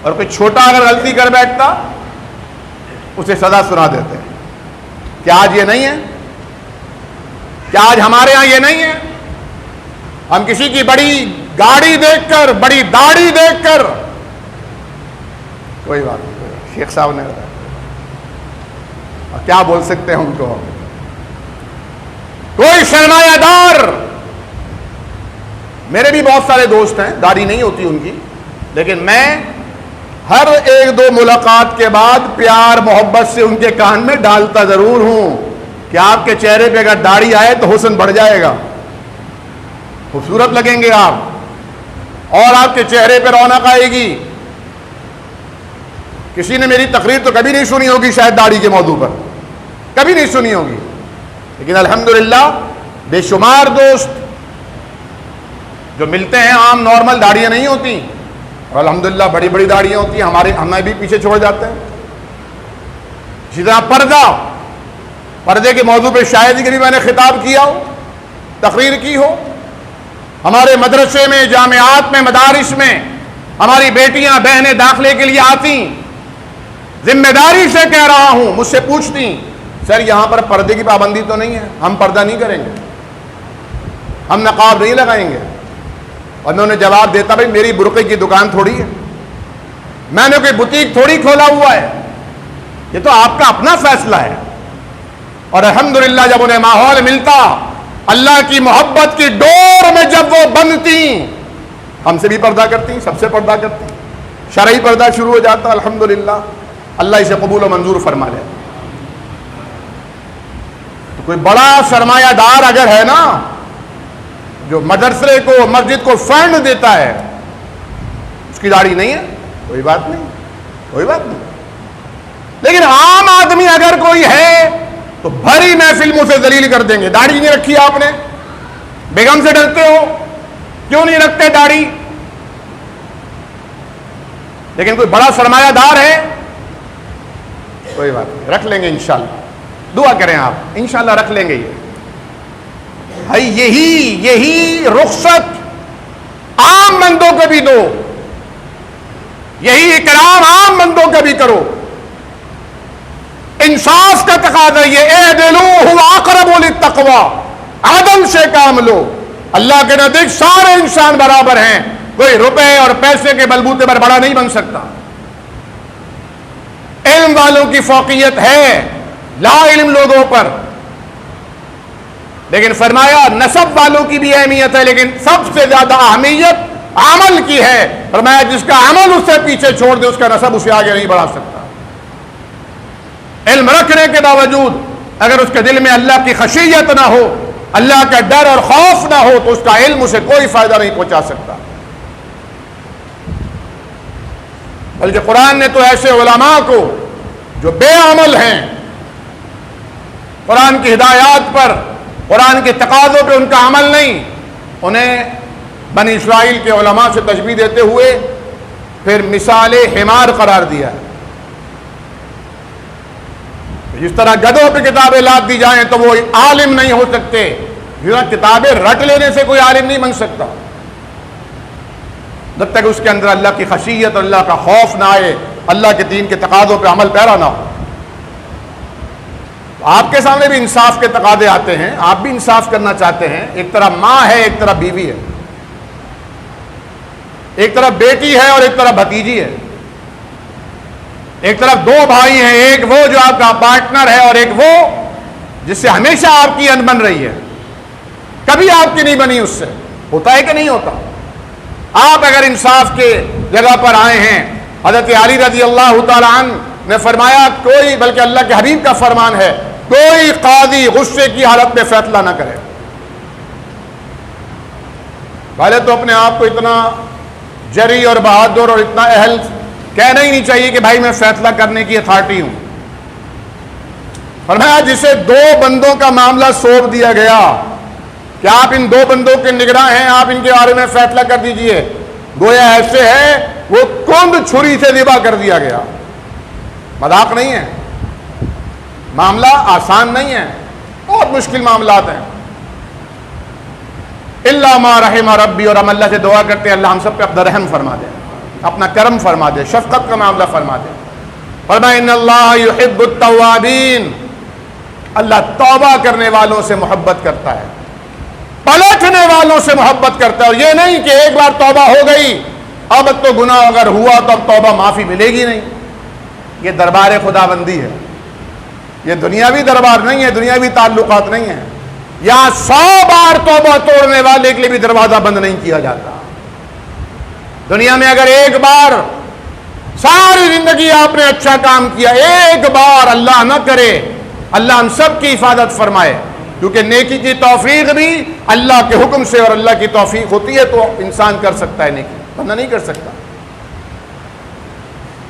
اور کوئی چھوٹا اگر غلطی کر بیٹھتا اسے سزا سنا دیتے۔ کیا آج یہ نہیں ہے؟ کیا آج ہمارے ہاں یہ نہیں ہے؟ ہم کسی کی بڑی گاڑی دیکھ کر، بڑی داڑھی دیکھ کر، کوئی بات نہیں، شیخ صاحب نے بتایا، کیا بول سکتے ہیں ان کو؟ کوئی سرمایہ دار، میرے بھی بہت سارے دوست ہیں، داڑھی نہیں ہوتی ان کی، لیکن میں ہر 1-2 ملاقات کے بعد پیار محبت سے ان کے کان میں ڈالتا ضرور ہوں کہ آپ کے چہرے پہ اگر داڑھی آئے تو حسن بڑھ جائے گا، خوبصورت لگیں گے آپ، اور آپ کے چہرے پہ رونق آئے گی۔ کسی نے میری تقریر تو کبھی نہیں سنی ہوگی شاید داڑھی کے موضوع پر، کبھی نہیں سنی ہوگی، لیکن الحمدللہ بے شمار دوست جو ملتے ہیں، عام نارمل داڑیاں نہیں ہوتی، اور الحمدللہ بڑی بڑی داڑیاں ہوتی ہیں، ہمیں بھی پیچھے چھوڑ جاتے ہیں۔ اسی طرح پردے کے موضوع پہ شاید ہی کبھی میں نے خطاب کیا ہو، تقریر کی ہو۔ ہمارے مدرسے میں، جامعات میں، مدارس میں ہماری بیٹیاں بہنیں داخلے کے لیے آتی، ذمہ داری سے کہہ رہا ہوں، مجھ سے پوچھتی سر یہاں پر پردے کی پابندی تو نہیں ہے، ہم پردہ نہیں کریں گے، ہم نقاب نہیں لگائیں گے، اور میں انہیں جواب دیتا بھائی میری برقعے کی دکان تھوڑی ہے، میں نے کوئی بوتیک تھوڑی کھولا ہوا ہے، یہ تو آپ کا اپنا فیصلہ ہے۔ اور الحمدللہ جب انہیں ماحول ملتا، اللہ کی محبت کی ڈور میں جب وہ بندتی، ہم سے بھی پردہ کرتی، سب سے پردہ کرتی، شرعی پردہ شروع ہو جاتا۔ الحمدللہ اللہ اسے قبول و منظور فرما لے۔ تو کوئی بڑا سرمایہ دار اگر ہے نا جو مدرسے کو، مسجد کو فنڈ دیتا ہے، اس کی داڑھی نہیں ہے، کوئی بات نہیں، کوئی بات نہیں، لیکن عام آدمی اگر کوئی ہے تو بھری محفل منہ سے ذلیل کر دیں گے، داڑھی نہیں رکھی آپ نے، بیگم سے ڈرتے ہو، کیوں نہیں رکھتے داڑھی؟ لیکن کوئی بڑا سرمایہ دار ہے، کوئی بات نہیں، رکھ لیں گے انشاءاللہ، دعا کریں آپ، انشاءاللہ رکھ لیں گے۔ یہی رخصت عام بندوں کو بھی دو، یہی اکرام عام بندوں کا بھی کرو، انصاف کا تقاضا یہ اعدلوا هو اقرب للتقوی، عدل سے کام لو۔ اللہ کے نزدیک سارے انسان برابر ہیں، کوئی روپے اور پیسے کے بلبوتے پر بڑا نہیں بن سکتا۔ علم والوں کی فوقیت ہے لا علم لوگوں پر، لیکن فرمایا نسب والوں کی بھی اہمیت ہے، لیکن سب سے زیادہ اہمیت عمل کی ہے۔ فرمایا جس کا عمل اس سے پیچھے چھوڑ دے اس کا نسب اسے آگے نہیں بڑھا سکتا۔ علم رکھنے کے باوجود اگر اس کے دل میں اللہ کی خشیت نہ ہو، اللہ کا ڈر اور خوف نہ ہو، تو اس کا علم اسے کوئی فائدہ نہیں پہنچا سکتا۔ بلکہ قرآن نے تو ایسے علماء کو جو بے عمل ہیں، قرآن کی ہدایات پر، قرآن کے تقاضوں پہ ان کا عمل نہیں، انہیں بنی اسرائیل کے علماء سے تشبیہ دیتے ہوئے پھر مثال حمار قرار دیا ہے۔ جس طرح گدھوں پہ کتابیں لاد دی جائیں تو وہ عالم نہیں ہو سکتے، جس طرح کتابیں رٹ لینے سے کوئی عالم نہیں بن سکتا، جب تک اس کے اندر اللہ کی خشیت اور اللہ کا خوف نہ آئے، اللہ کے دین کے تقاضوں پہ عمل پیرا نہ ہو۔ آپ کے سامنے بھی انصاف کے تقاضے آتے ہیں، آپ بھی انصاف کرنا چاہتے ہیں، ایک طرف ماں ہے، ایک طرف بیوی ہے، ایک طرف بیٹی ہے اور ایک طرف بھتیجی ہے، ایک طرف دو بھائی ہیں، ایک وہ جو آپ کا پارٹنر ہے اور ایک وہ جس سے ہمیشہ آپ کی ان بن رہی ہے، کبھی آپ کی نہیں بنی، اس سے ہوتا ہے کہ نہیں ہوتا؟ آپ اگر انصاف کے جگہ پر آئے ہیں، حضرت علی رضی اللہ تعالیٰ عنہ نے فرمایا کوئی، بلکہ اللہ کے حبیب کا فرمان ہے، کوئی قاضی غصے کی حالت میں فیصلہ نہ کرے۔ پہلے تو اپنے آپ کو اتنا جری اور بہادر اور اتنا اہل کہنا ہی نہیں چاہیے کہ بھائی میں فیصلہ کرنے کی اتھارٹی ہوں۔ فرمایا جسے دو بندوں کا معاملہ سونپ دیا گیا کہ آپ ان دو بندوں کے نگراں ہیں، آپ ان کے بارے میں فیصلہ کر دیجئے، گویا ایسے ہے وہ کند چھری سے ذبح کر دیا گیا۔ مذاق نہیں ہے، معاملہ آسان نہیں ہے، بہت مشکل معاملات ہیں۔ الا ما رحم ربی، اور ہم اللہ سے دعا کرتے ہیں اللہ ہم سب پہ اپنا رحم فرما دے، اپنا کرم فرما دے، شفقت کا معاملہ فرما دے۔ فرمایا ان اللہ یحب التوابین، اللہ توبہ کرنے والوں سے محبت کرتا ہے، پلٹنے والوں سے محبت کرتا ہے، اور یہ نہیں کہ ایک بار توبہ ہو گئی اب تو گناہ اگر ہوا تو اب توبہ معافی ملے گی نہیں۔ یہ دربار خدا بندی ہے، یہ دنیاوی دربار نہیں ہے، دنیاوی تعلقات نہیں ہیں۔ یہاں 100 بار توبہ توڑنے والے کے لیے بھی دروازہ بند نہیں کیا جاتا۔ دنیا میں اگر ایک بار ساری زندگی آپ نے اچھا کام کیا، ایک بار اللہ نہ کرے، اللہ ہم سب کی حفاظت فرمائے، کیونکہ نیکی کی توفیق بھی اللہ کے حکم سے اور اللہ کی توفیق ہوتی ہے تو انسان کر سکتا ہے نیکی، بندہ نہیں کر سکتا۔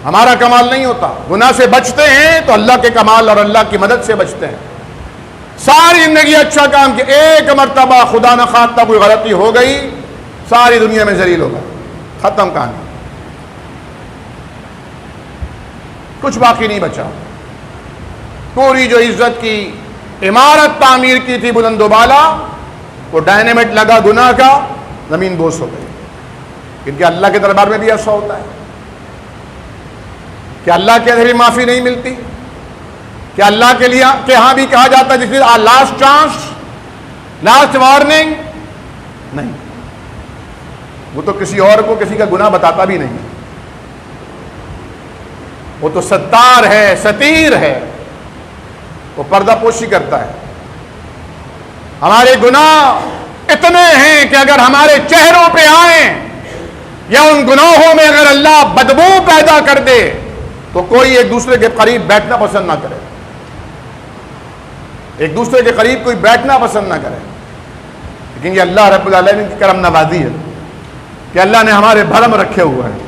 ہمارا کمال نہیں ہوتا. گناہ سے بچتے ہیں تو اللہ کے کمال اور اللہ کی مدد سے بچتے ہیں. ساری زندگی اچھا کام کیا, ایک مرتبہ خدا نخواستہ کوئی غلطی ہو گئی, ساری دنیا میں ذلیل ہوگا, ختم کہانی, کچھ باقی نہیں بچا. پوری جو عزت کی عمارت تعمیر کی تھی بلند و بالا, وہ ڈائنامٹ لگا گناہ کا, زمین بوس ہو گئی. کیونکہ اللہ کے دربار میں بھی ایسا ہوتا ہے کہ اللہ کے ادھر معافی نہیں ملتی, کہ اللہ کے لیے کہ ہاں بھی کہا جاتا ہے جس میں لاسٹ چانس, لاسٹ وارننگ نہیں. وہ تو کسی اور کو کسی کا گناہ بتاتا بھی نہیں, وہ تو ستار ہے, ستیر ہے, وہ پردہ پوشی کرتا ہے. ہمارے گناہ اتنے ہیں کہ اگر ہمارے چہروں پہ آئیں یا ان گناہوں میں اگر اللہ بدبو پیدا کر دے تو کوئی ایک دوسرے کے قریب بیٹھنا پسند نہ کرے, ایک دوسرے کے قریب کوئی بیٹھنا پسند نہ کرے. لیکن یہ اللہ رب العالمین کی کرم نوازی ہے کہ اللہ نے ہمارے بھرم رکھے ہوئے ہیں.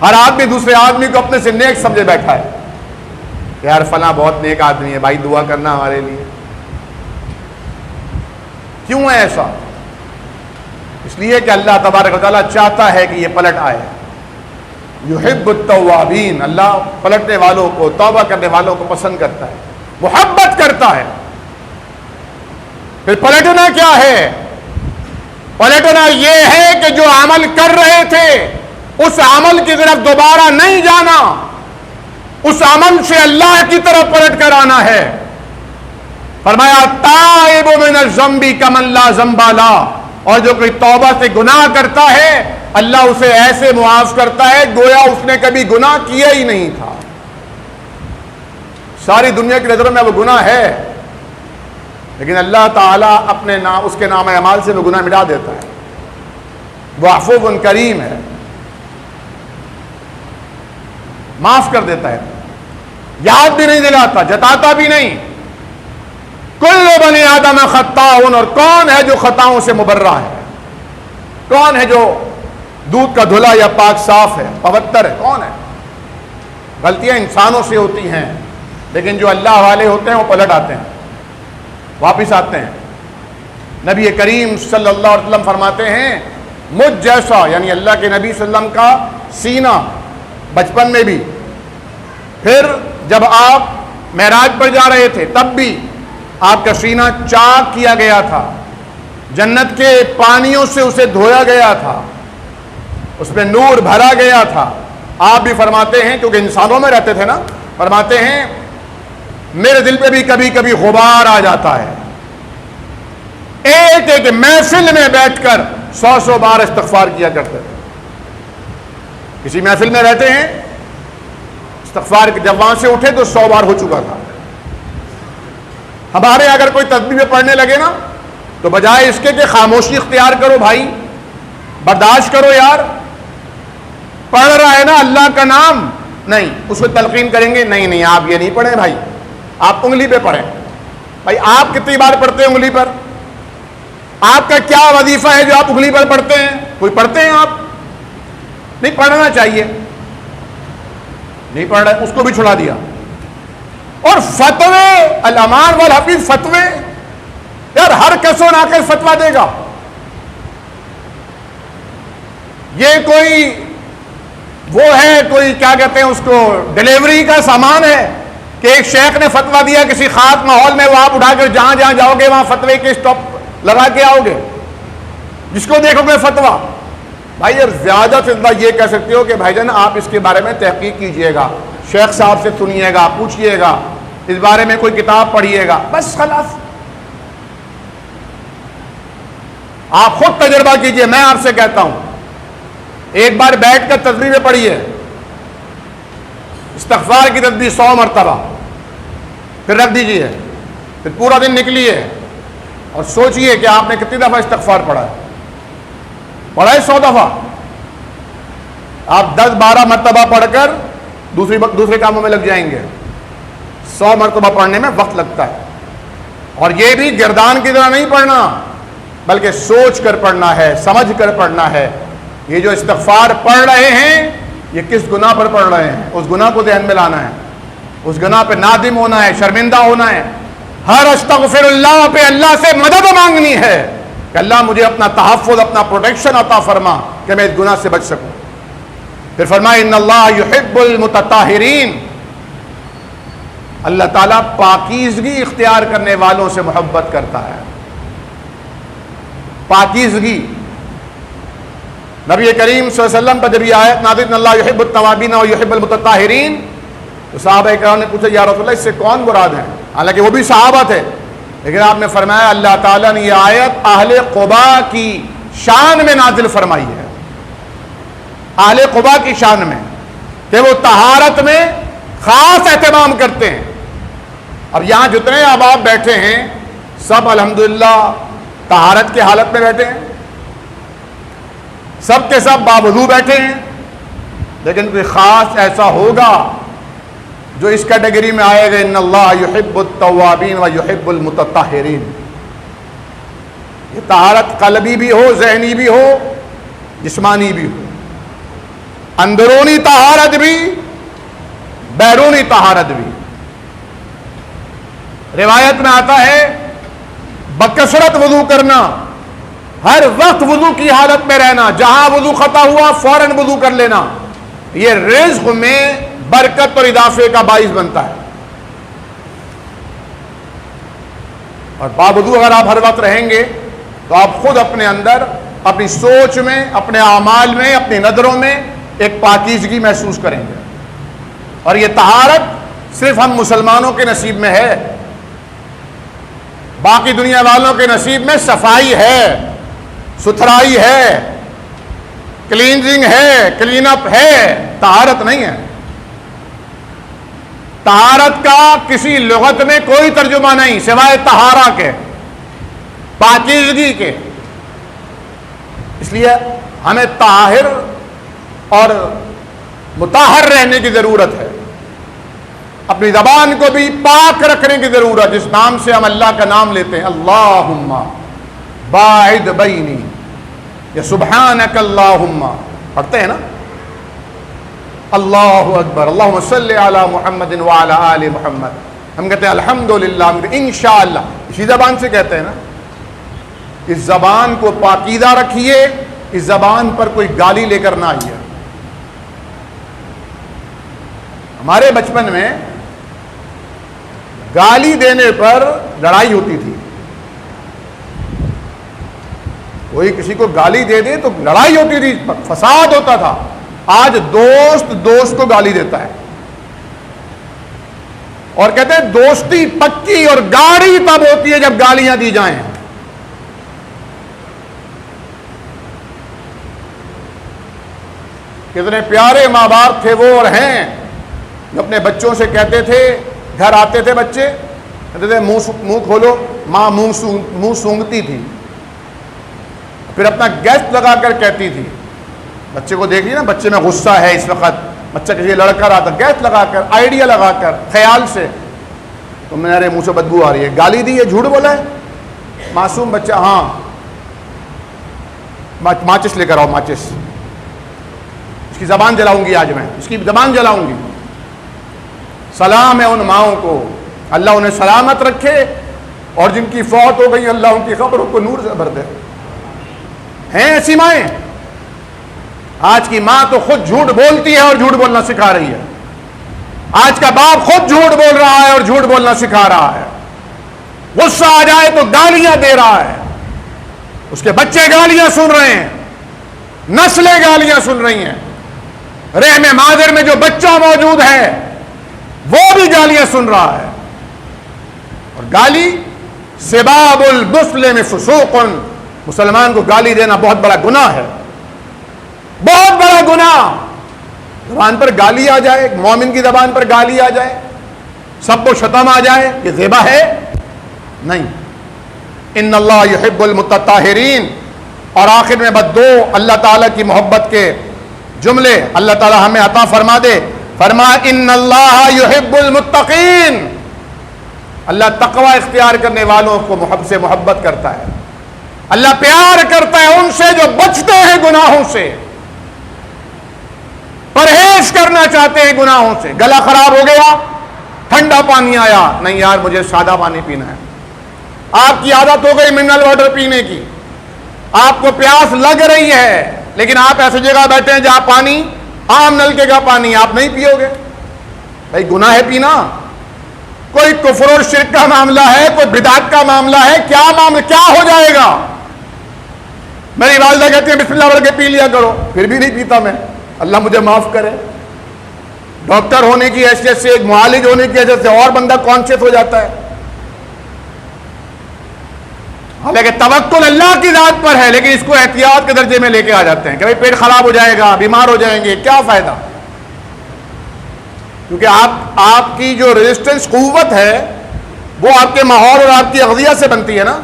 ہر آدمی دوسرے آدمی کو اپنے سے نیک سمجھے بیٹھا ہے کہ یار فلاں بہت نیک آدمی ہے, بھائی دعا کرنا ہمارے لیے. کیوں ہے ایسا؟ اس لیے کہ اللہ تبارک و تعالیٰ چاہتا ہے کہ یہ پلٹ آئے. یحب التوابین, اللہ پلٹنے والوں کو, توبہ کرنے والوں کو پسند کرتا ہے, محبت کرتا ہے. پھر پلٹنا کیا ہے؟ پلٹنا یہ ہے کہ جو عمل کر رہے تھے اس عمل کی طرف دوبارہ نہیں جانا, اس عمل سے اللہ کی طرف پلٹ کر آنا ہے. فرمایا تائب من الذنب کمن لا ذنب له, اور جو کوئی توبہ سے گناہ کرتا ہے اللہ اسے ایسے معاف کرتا ہے گویا اس نے کبھی گناہ کیا ہی نہیں تھا. ساری دنیا کی نظروں میں وہ گناہ ہے, لیکن اللہ تعالیٰ اپنے نام اس کے نام اعمال سے وہ گناہ مٹا دیتا ہے. وہ عفو کریم ہے, معاف کر دیتا ہے, یاد بھی نہیں دلاتا, جتاتا بھی نہیں. کل بنی آدم خطاؤن, اور کون ہے جو خطاؤں سے مبرہ ہے؟ کون ہے جو دودھ کا دھلا یا پاک صاف ہے, پوتر ہے؟ کون ہے؟ غلطیاں انسانوں سے ہوتی ہیں, لیکن جو اللہ والے ہوتے ہیں وہ پلٹ آتے ہیں, واپس آتے ہیں. نبی کریم صلی اللہ علیہ وسلم فرماتے ہیں مجھ جیسا, یعنی اللہ کے نبی صلی اللہ علیہ وسلم کا سینہ بچپن میں بھی, پھر جب آپ معراج پر جا رہے تھے تب بھی آپ کا سینہ چاک کیا گیا تھا, جنت کے پانیوں سے اسے دھویا گیا تھا, اس میں نور بھرا گیا تھا. آپ بھی فرماتے ہیں, کیونکہ انسانوں میں رہتے تھے نا, فرماتے ہیں میرے دل پہ بھی کبھی کبھی غبار آ جاتا ہے. ایک ایک محفل میں بیٹھ کر 100 بار استغفار کیا کرتے تھے. کسی محفل میں رہتے ہیں, استغفار جب وہاں سے اٹھے تو 100 بار ہو چکا تھا. ہمارے اگر کوئی تسبیح پڑھنے لگے نا تو بجائے اس کے کہ خاموشی اختیار کرو بھائی, برداشت کرو یار, پڑھ رہا ہے نا اللہ کا نام, نہیں, اس کو تلقین کریں گے, نہیں نہیں آپ یہ نہیں پڑھیں بھائی, آپ انگلی پہ پڑھیں. بھائی آپ کتنی بار پڑھتے ہیں انگلی پر؟ آپ کا کیا وظیفہ ہے جو آپ انگلی پر پڑھتے ہیں؟ کوئی پڑھتے ہیں آپ؟ نہیں پڑھنا چاہیے, نہیں پڑھ رہے, اس کو بھی چھڑا دیا. اور فتوے, الامان والحفیظ, فتوے, یار ہر کس و ناقص فتوا دے گا. یہ کوئی وہ ہے, کوئی کیا کہتے ہیں اس کو, ڈیلیوری کا سامان ہے کہ ایک شیخ نے فتوا دیا کسی خاص ماحول میں, وہ آپ اٹھا کر جہاں جہاں جاؤ گے وہاں فتوے کے اسٹاپ لگا کے آؤ گے, جس کو دیکھو گے فتوا. بھائی یار زیادہ سے زیادہ یہ کہہ سکتے ہو کہ بھائی جان آپ اس کے بارے میں تحقیق کیجئے گا, شیخ صاحب سے سنیے گا, پوچھئے گا, اس بارے میں کوئی کتاب پڑھیے گا, بس خلاص. آپ خود تجربہ کیجئے, میں آپ سے کہتا ہوں ایک بار بیٹھ کر تسبیح پڑھیے, استغفار کی تسبیح 100 مرتبہ, پھر رکھ دیجئے, پھر پورا دن نکلیے اور سوچئے کہ آپ نے کتنی دفعہ استغفار پڑھا ہے. پڑھا ہے 100 دفعہ. آپ 10-12 مرتبہ پڑھ کر دوسرے کاموں میں لگ جائیں گے. 100 مرتبہ پڑھنے میں وقت لگتا ہے, اور یہ بھی گردان کی طرح نہیں پڑھنا بلکہ سوچ کر پڑھنا ہے, سمجھ کر پڑھنا ہے. یہ جو استغفار پڑھ رہے ہیں یہ کس گناہ پر پڑھ رہے ہیں، اس گناہ کو ذہن میں لانا ہے، اس گناہ پہ نادم ہونا ہے، شرمندہ ہونا ہے، ہر استغفر اللہ پہ اللہ سے مدد مانگنی ہے کہ اللہ مجھے اپنا تحفظ، اپنا پروٹیکشن عطا فرما کہ میں اس گناہ سے بچ سکوں۔ پھر فرمایا ان اللہ یحب المتطہرین، اللہ تعالیٰ پاکیزگی اختیار کرنے والوں سے محبت کرتا ہے۔ پاکیزگی، نبی کریم صلی اللہ علیہ وسلم پر جب یہ آیت نازل ان اللہ یحب التوابین و یحب المتطہرین، تو صحابہ کرام نے پوچھا یا رسول اللہ اس سے کون مراد ہے؟ حالانکہ وہ بھی صحابہ تھے، لیکن آپ نے فرمایا اللہ تعالیٰ نے یہ آیت اہل قباء کی شان میں نازل فرمائی ہے، اہل قباء کی شان میں، کہ وہ طہارت میں خاص اہتمام کرتے ہیں۔ اب یہاں جتنے احباب بیٹھے ہیں سب الحمدللہ طہارت کی حالت میں بیٹھے ہیں، سب کے سب باوضو بیٹھے ہیں، لیکن کوئی خاص ایسا ہوگا جو اس کیٹیگری میں آئے گا ان اللہ یحب التوابین و یحب المتطہرین۔ یہ طہارت قلبی بھی ہو، ذہنی بھی ہو، جسمانی بھی ہو، اندرونی طہارت بھی، بیرونی طہارت بھی۔ روایت میں آتا ہے بکثرت وضو کرنا، ہر وقت وضو کی حالت میں رہنا، جہاں وضو خطا ہوا فوراً وضو کر لینا، یہ رزق میں برکت اور اضافے کا باعث بنتا ہے۔ اور باوضو اگر آپ ہر وقت رہیں گے تو آپ خود اپنے اندر، اپنی سوچ میں، اپنے اعمال میں، اپنی نظروں میں ایک پاکیزگی محسوس کریں گے۔ اور یہ طہارت صرف ہم مسلمانوں کے نصیب میں ہے، باقی دنیا والوں کے نصیب میں صفائی ہے، ستھرائی ہے، کلینزنگ ہے، کلین اپ ہے، طہارت نہیں ہے۔ طہارت کا کسی لغت میں کوئی ترجمہ نہیں سوائے طہارہ کے، پاکیزگی کے۔ اس لیے ہمیں طاہر اور مطہر رہنے کی ضرورت ہے، اپنی زبان کو بھی پاک رکھنے کی ضرورت۔ جس نام سے ہم اللہ کا نام لیتے ہیں، اللہم باعد بینی، یا سبحانک اللہم پڑھتے ہیں نا، اللہ اکبر، اللہم صلی علی محمد وعلی آل محمد، ہم کہتے ہیں الحمدللہ، انشاءاللہ، اسی زبان سے کہتے ہیں نا۔ اس زبان کو پاکیزہ رکھیے، اس زبان پر کوئی گالی لے کر نہ آئیے۔ ہمارے بچپن میں گالی دینے پر لڑائی ہوتی تھی، کوئی کسی کو گالی دے دے تو لڑائی ہوتی تھی، فساد ہوتا تھا۔ آج دوست دوست کو گالی دیتا ہے اور کہتے ہیں دوستی پکی اور گاڑی تب ہوتی ہے جب گالیاں دی جائیں۔ کتنے پیارے ماں باپ تھے وہ اور ہیں جو اپنے بچوں سے کہتے تھے، گھر آتے تھے بچے کہتے تھے منہ کھولو، ماں منہ سونگتی تھی، پھر اپنا گیس لگا کر کہتی تھی، بچے کو دیکھ لیے نا، بچے میں غصہ ہے اس وقت، بچہ کسی لڑکا رہا تھا، گیس لگا کر، آئیڈیا لگا کر، خیال سے، تو میرے منہ سے بدبو آ رہی ہے، گالی دی ہے، جھوٹ بولا ہے، معصوم بچہ، ہاں ماچس لے کر آؤ، ماچس، اس کی زبان جلاؤں گی آج میں، اس کی زبان جلاؤں گی۔ سلام ہے ان ماؤں کو، اللہ انہیں سلامت رکھے، اور جن کی فوت ہو گئی اللہ ان کی قبروں کو نور سے بھر دے۔ ہیں ایسی مائیں؟ آج کی ماں تو خود جھوٹ بولتی ہے اور جھوٹ بولنا سکھا رہی ہے، آج کا باپ خود جھوٹ بول رہا ہے اور جھوٹ بولنا سکھا رہا ہے، غصہ آ جائے تو گالیاں دے رہا ہے، اس کے بچے گالیاں سن رہے ہیں، نسلیں گالیاں سن رہی ہیں، رحم مادر میں جو بچہ موجود ہے وہ بھی گالیاں سن رہا ہے۔ اور گالی سباب المسلم فسوق، مسلمان کو گالی دینا بہت بڑا گناہ ہے، بہت بڑا گناہ۔ زبان پر گالی آ جائے، مومن کی زبان پر گالی آ جائے، سب و شتم آ جائے، یہ زیبا ہے نہیں۔ ان اللہ یحب المتطہرین۔ اور آخر میں بس دو اللہ تعالیٰ کی محبت کے جملے اللہ تعالیٰ ہمیں عطا فرما دے۔ فرما ان اللہ یحب المتقین، اللہ تقوی اختیار کرنے والوں کو سے محبت کرتا ہے، اللہ پیار کرتا ہے ان سے جو بچتے ہیں گناہوں سے، پرہیز کرنا چاہتے ہیں گناہوں سے. گلا خراب ہو گیا, ٹھنڈا پانی آیا, نہیں یار مجھے سادہ پانی پینا ہے. آپ کی عادت ہو گئی منرل واٹر پینے کی, آپ کو پیاس لگ رہی ہے, لیکن آپ ایسی جگہ بیٹھے ہیں جہاں پانی عام نلکے کا پانی آپ نہیں پیو گے. بھائی گناہ ہے پینا. کوئی کفر اور شرک کا معاملہ ہے, کوئی بدعت کا معاملہ ہے, کیا معاملہ, کیا ہو جائے گا؟ میری والدہ کہتی ہیں بسم اللہ پڑھ کے پی لیا کرو, پھر بھی نہیں پیتا میں, اللہ مجھے معاف کرے. ڈاکٹر ہونے کی حیثیت سے, ایک معالج ہونے کی حیثیت سے اور بندہ کانشیس ہو جاتا ہے. حالانکہ توکل اللہ کی ذات پر ہے, لیکن اس کو احتیاط کے درجے میں لے کے آ جاتے ہیں کہ بھائی پیٹ خراب ہو جائے گا, بیمار ہو جائیں گے, کیا فائدہ؟ کیونکہ آپ کی جو ریزسٹنس قوت ہے وہ آپ کے ماحول اور آپ کی اغذیہ سے بنتی ہے نا.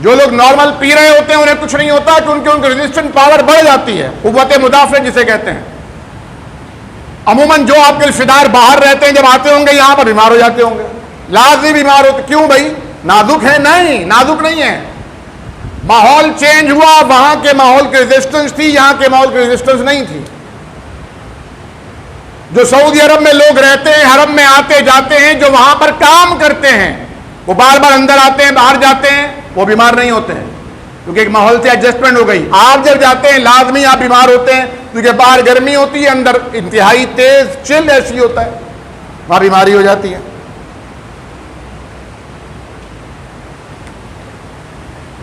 جو لوگ نارمل پی رہے ہوتے ہیں انہیں کچھ نہیں ہوتا, کہ ان کی ریزسٹنس پاور بڑھ جاتی ہے, قوت مدافعت جسے کہتے ہیں. عموماً جو آپ کے رشتے دار باہر رہتے ہیں جب آتے ہوں گے یہاں پر بیمار ہو جاتے ہوں گے, لازمی بیمار ہوتے. کیوں بھائی؟ نازک ہے؟ نہیں, نازک نہیں ہے. ماحول چینج ہوا, وہاں کے ماحول کی ریزسٹنس تھی, یہاں کے ماحول کی ریزسٹنس نہیں تھی. جو سعودی عرب میں لوگ رہتے ہیں, حرم میں آتے جاتے ہیں, جو وہاں پر کام کرتے ہیں, وہ بار بار اندر آتے ہیں باہر جاتے ہیں, وہ بیمار نہیں ہوتے ہیں, کیونکہ ایک ماحول سے ایڈجسٹمنٹ ہو گئی. آپ جب جاتے ہیں لازمی آپ بیمار ہوتے ہیں, کیونکہ باہر گرمی ہوتی ہے, اندر انتہائی تیز چل ایسی ہوتا ہے, وہاں بیماری ہو جاتی ہے.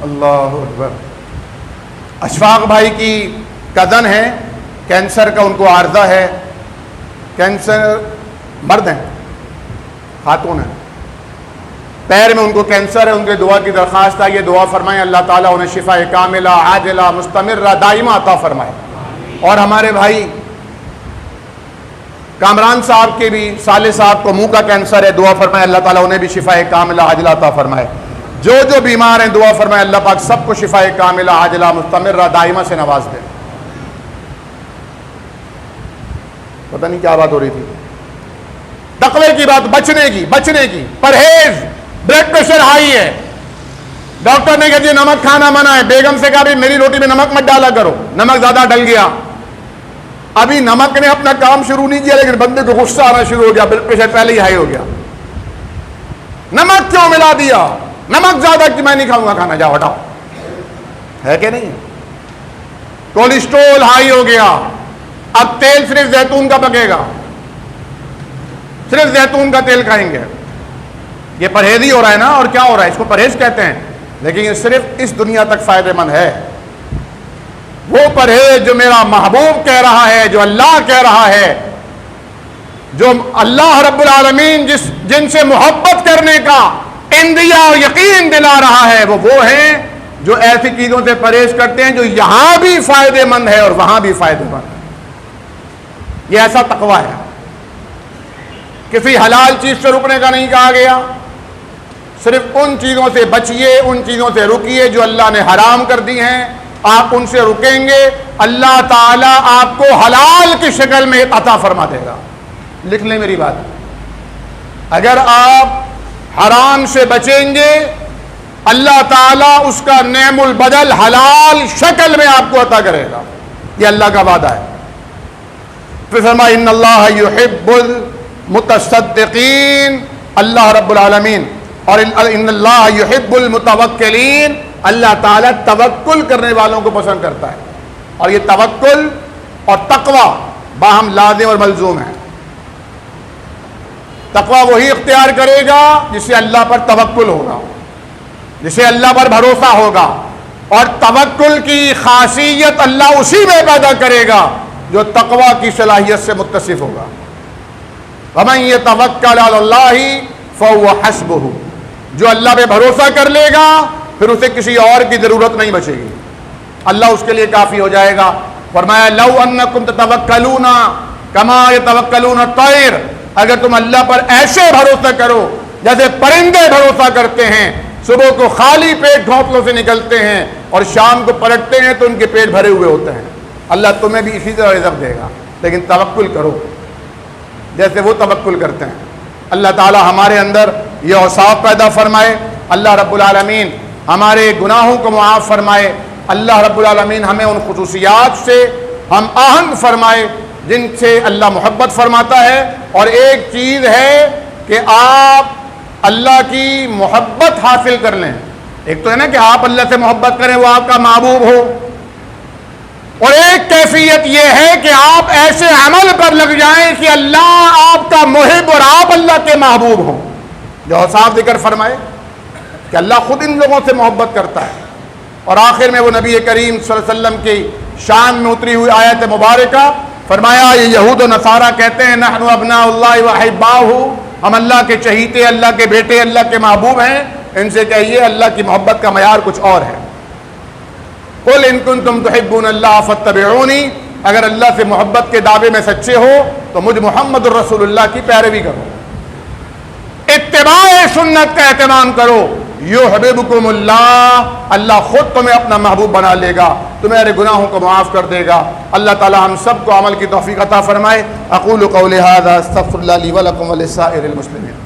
اللہ اکبر. اشفاق بھائی کی کزن ہے, کینسر کا ان کو عارضہ ہے. کینسر, مرد ہیں, خاتون ہیں, پیر میں ان کو کینسر ہے. ان کے دعا کی درخواست ہے, یہ دعا فرمائیں اللہ تعالیٰ انہیں شفا کاملہ عاجلہ مستمرہ دائمہ عطا فرمائے. اور ہمارے بھائی کامران صاحب کے بھی, صالح صاحب کو منہ کا کینسر ہے, دعا فرمائیں اللہ تعالیٰ انہیں بھی شفا کاملہ عاجلہ عطا فرمائے. جو جو بیمار ہیں دعا فرمائے اللہ پاک سب کو شفا کاملہ عاجلہ مستمرہ دائمہ سے نواز دے. پتہ نہیں کیا بات ہو رہی تھی. تقوی کی بات, بچنے کی پرہیز. بلڈ پریشر ہائی ہے, ڈاکٹر نے کہا جی نمک کھانا منع ہے. بیگم سے کہا بھی میری روٹی میں نمک مت ڈالا کرو, نمک زیادہ ڈل گیا. ابھی نمک نے اپنا کام شروع نہیں کیا, لیکن بندے کو غصہ آنا شروع ہو گیا, بلڈ پریشر پہلے ہی ہائی ہو گیا. نمک کیوں ملا دیا؟ نمک زیادہ کہ میں نہیں کھاؤں گا کھانا, جاؤ ہٹاؤ. ہے کہ نہیں؟ کولیسٹرول ہائی ہو گیا, اب تیل صرف زیتون کا پکے گا, صرف زیتون کا تیل کھائیں گے. یہ پرہیز ہی ہو رہا ہے نا, اور کیا ہو رہا ہے؟ اس کو پرہیز کہتے ہیں, لیکن یہ صرف اس دنیا تک فائدہ مند ہے. وہ پرہیز جو میرا محبوب کہہ رہا ہے, جو اللہ کہہ رہا ہے, جو اللہ رب العالمین جن سے محبت کرنے کا اندیا اور یقین دلا رہا ہے, وہ ہیں جو ایسی چیزوں سے پرہیز کرتے ہیں جو یہاں بھی فائدہ مند ہے اور وہاں بھی فائدہ مند ہے. یہ ایسا تقوی ہے. کسی حلال چیز سے رکنے کا نہیں کہا گیا, صرف ان چیزوں سے بچیے, ان چیزوں سے رکیے جو اللہ نے حرام کر دی ہیں. آپ ان سے رکیں گے, اللہ تعالیٰ آپ کو حلال کی شکل میں عطا فرما دے گا. لکھ لیں میری بات, اگر آپ حرام سے بچیں گے اللہ تعالیٰ اس کا نعم البدل حلال شکل میں آپ کو عطا کرے گا. یہ اللہ کا وعدہ ہے. پھر فرمایا ان اللہ یحب المتصدقین, اللہ رب العالمین, اور ان اللہ یحب المتوکلین, اللہ تعالیٰ توکل کرنے والوں کو پسند کرتا ہے. اور یہ توکل اور تقوی باہم لازم اور ملزوم ہے. تقوی وہی اختیار کرے گا جسے اللہ پر توکل ہوگا, جسے اللہ پر بھروسہ ہوگا, اور توکل کی خاصیت اللہ اسی میں پیدا کرے گا جو تقوی کی صلاحیت سے متصف ہوگا. وَمَن يَتَوَكَّلْ عَلَى اللَّهِ فَهُوَ حَسْبُهُ, جو اللہ پہ بھروسہ کر لے گا پھر اسے کسی اور کی ضرورت نہیں بچے گی, اللہ اس کے لیے کافی ہو جائے گا. فرمایا لَوْ أَنَّكُمْ تَتَوَكَّلُونَ كَمَا يَتَوَكَّلُونَ الطَّيْرُ, اگر تم اللہ پر ایسے بھروسہ کرو جیسے پرندے بھروسہ کرتے ہیں, صبح کو خالی پیٹ گھونسلوں سے نکلتے ہیں اور شام کو پلٹتے ہیں تو ان کے پیٹ بھرے ہوئے ہوتے ہیں, اللہ تمہیں بھی اسی طرح رزق دے گا. لیکن توکل کرو جیسے وہ توکل کرتے ہیں. اللہ تعالی ہمارے اندر یہ اوصاف پیدا فرمائے. اللہ رب العالمین ہمارے گناہوں کو معاف فرمائے. اللہ رب العالمین ہمیں ان خصوصیات سے ہم آہنگ فرمائے جن سے اللہ محبت فرماتا ہے، اور ایک چیز ہے کہ آپ اللہ کی محبت حاصل کر لیں۔ ایک تو ہے نا کہ آپ اللہ سے محبت کریں، وہ آپ کا محبوب ہو، اور ایک کیفیت یہ ہے کہ آپ ایسے عمل پر لگ جائیں کہ اللہ آپ کا محب اور آپ اللہ کے محبوب ہوں۔ جو صاحب ذکر فرمائے کہ اللہ خود ان لوگوں سے محبت کرتا ہے، اور آخر میں وہ نبی کریم صلی اللہ علیہ وسلم کی شان میں اتری ہوئی آیت مبارکہ فرمایا، یہ یہود و نصارہ کہتے ہیں نحن ابناء اللہ واحباؤہ، ہم اللہ کے چہیتے، اللہ کے بیٹے، اللہ کے محبوب ہیں۔ ان سے کہیے اللہ کی محبت کا معیار کچھ اور ہے۔ قل ان کنتم تحبون اللہ فاتبعونی، اگر اللہ سے محبت کے دعوے میں سچے ہو تو مجھ محمد الرسول اللہ کی پیروی کرو، اتباع سنت کا اہتمام کرو۔ یحببکم اللہ، اللہ خود تمہیں اپنا محبوب بنا لے گا، تمہارے گناہوں کو معاف کر دے گا۔ اللہ تعالی ہم سب کو عمل کی توفیق عطا فرمائے۔ اقول قولی ھذا استغفر اللہ لی ولکم ولسائر المسلمین۔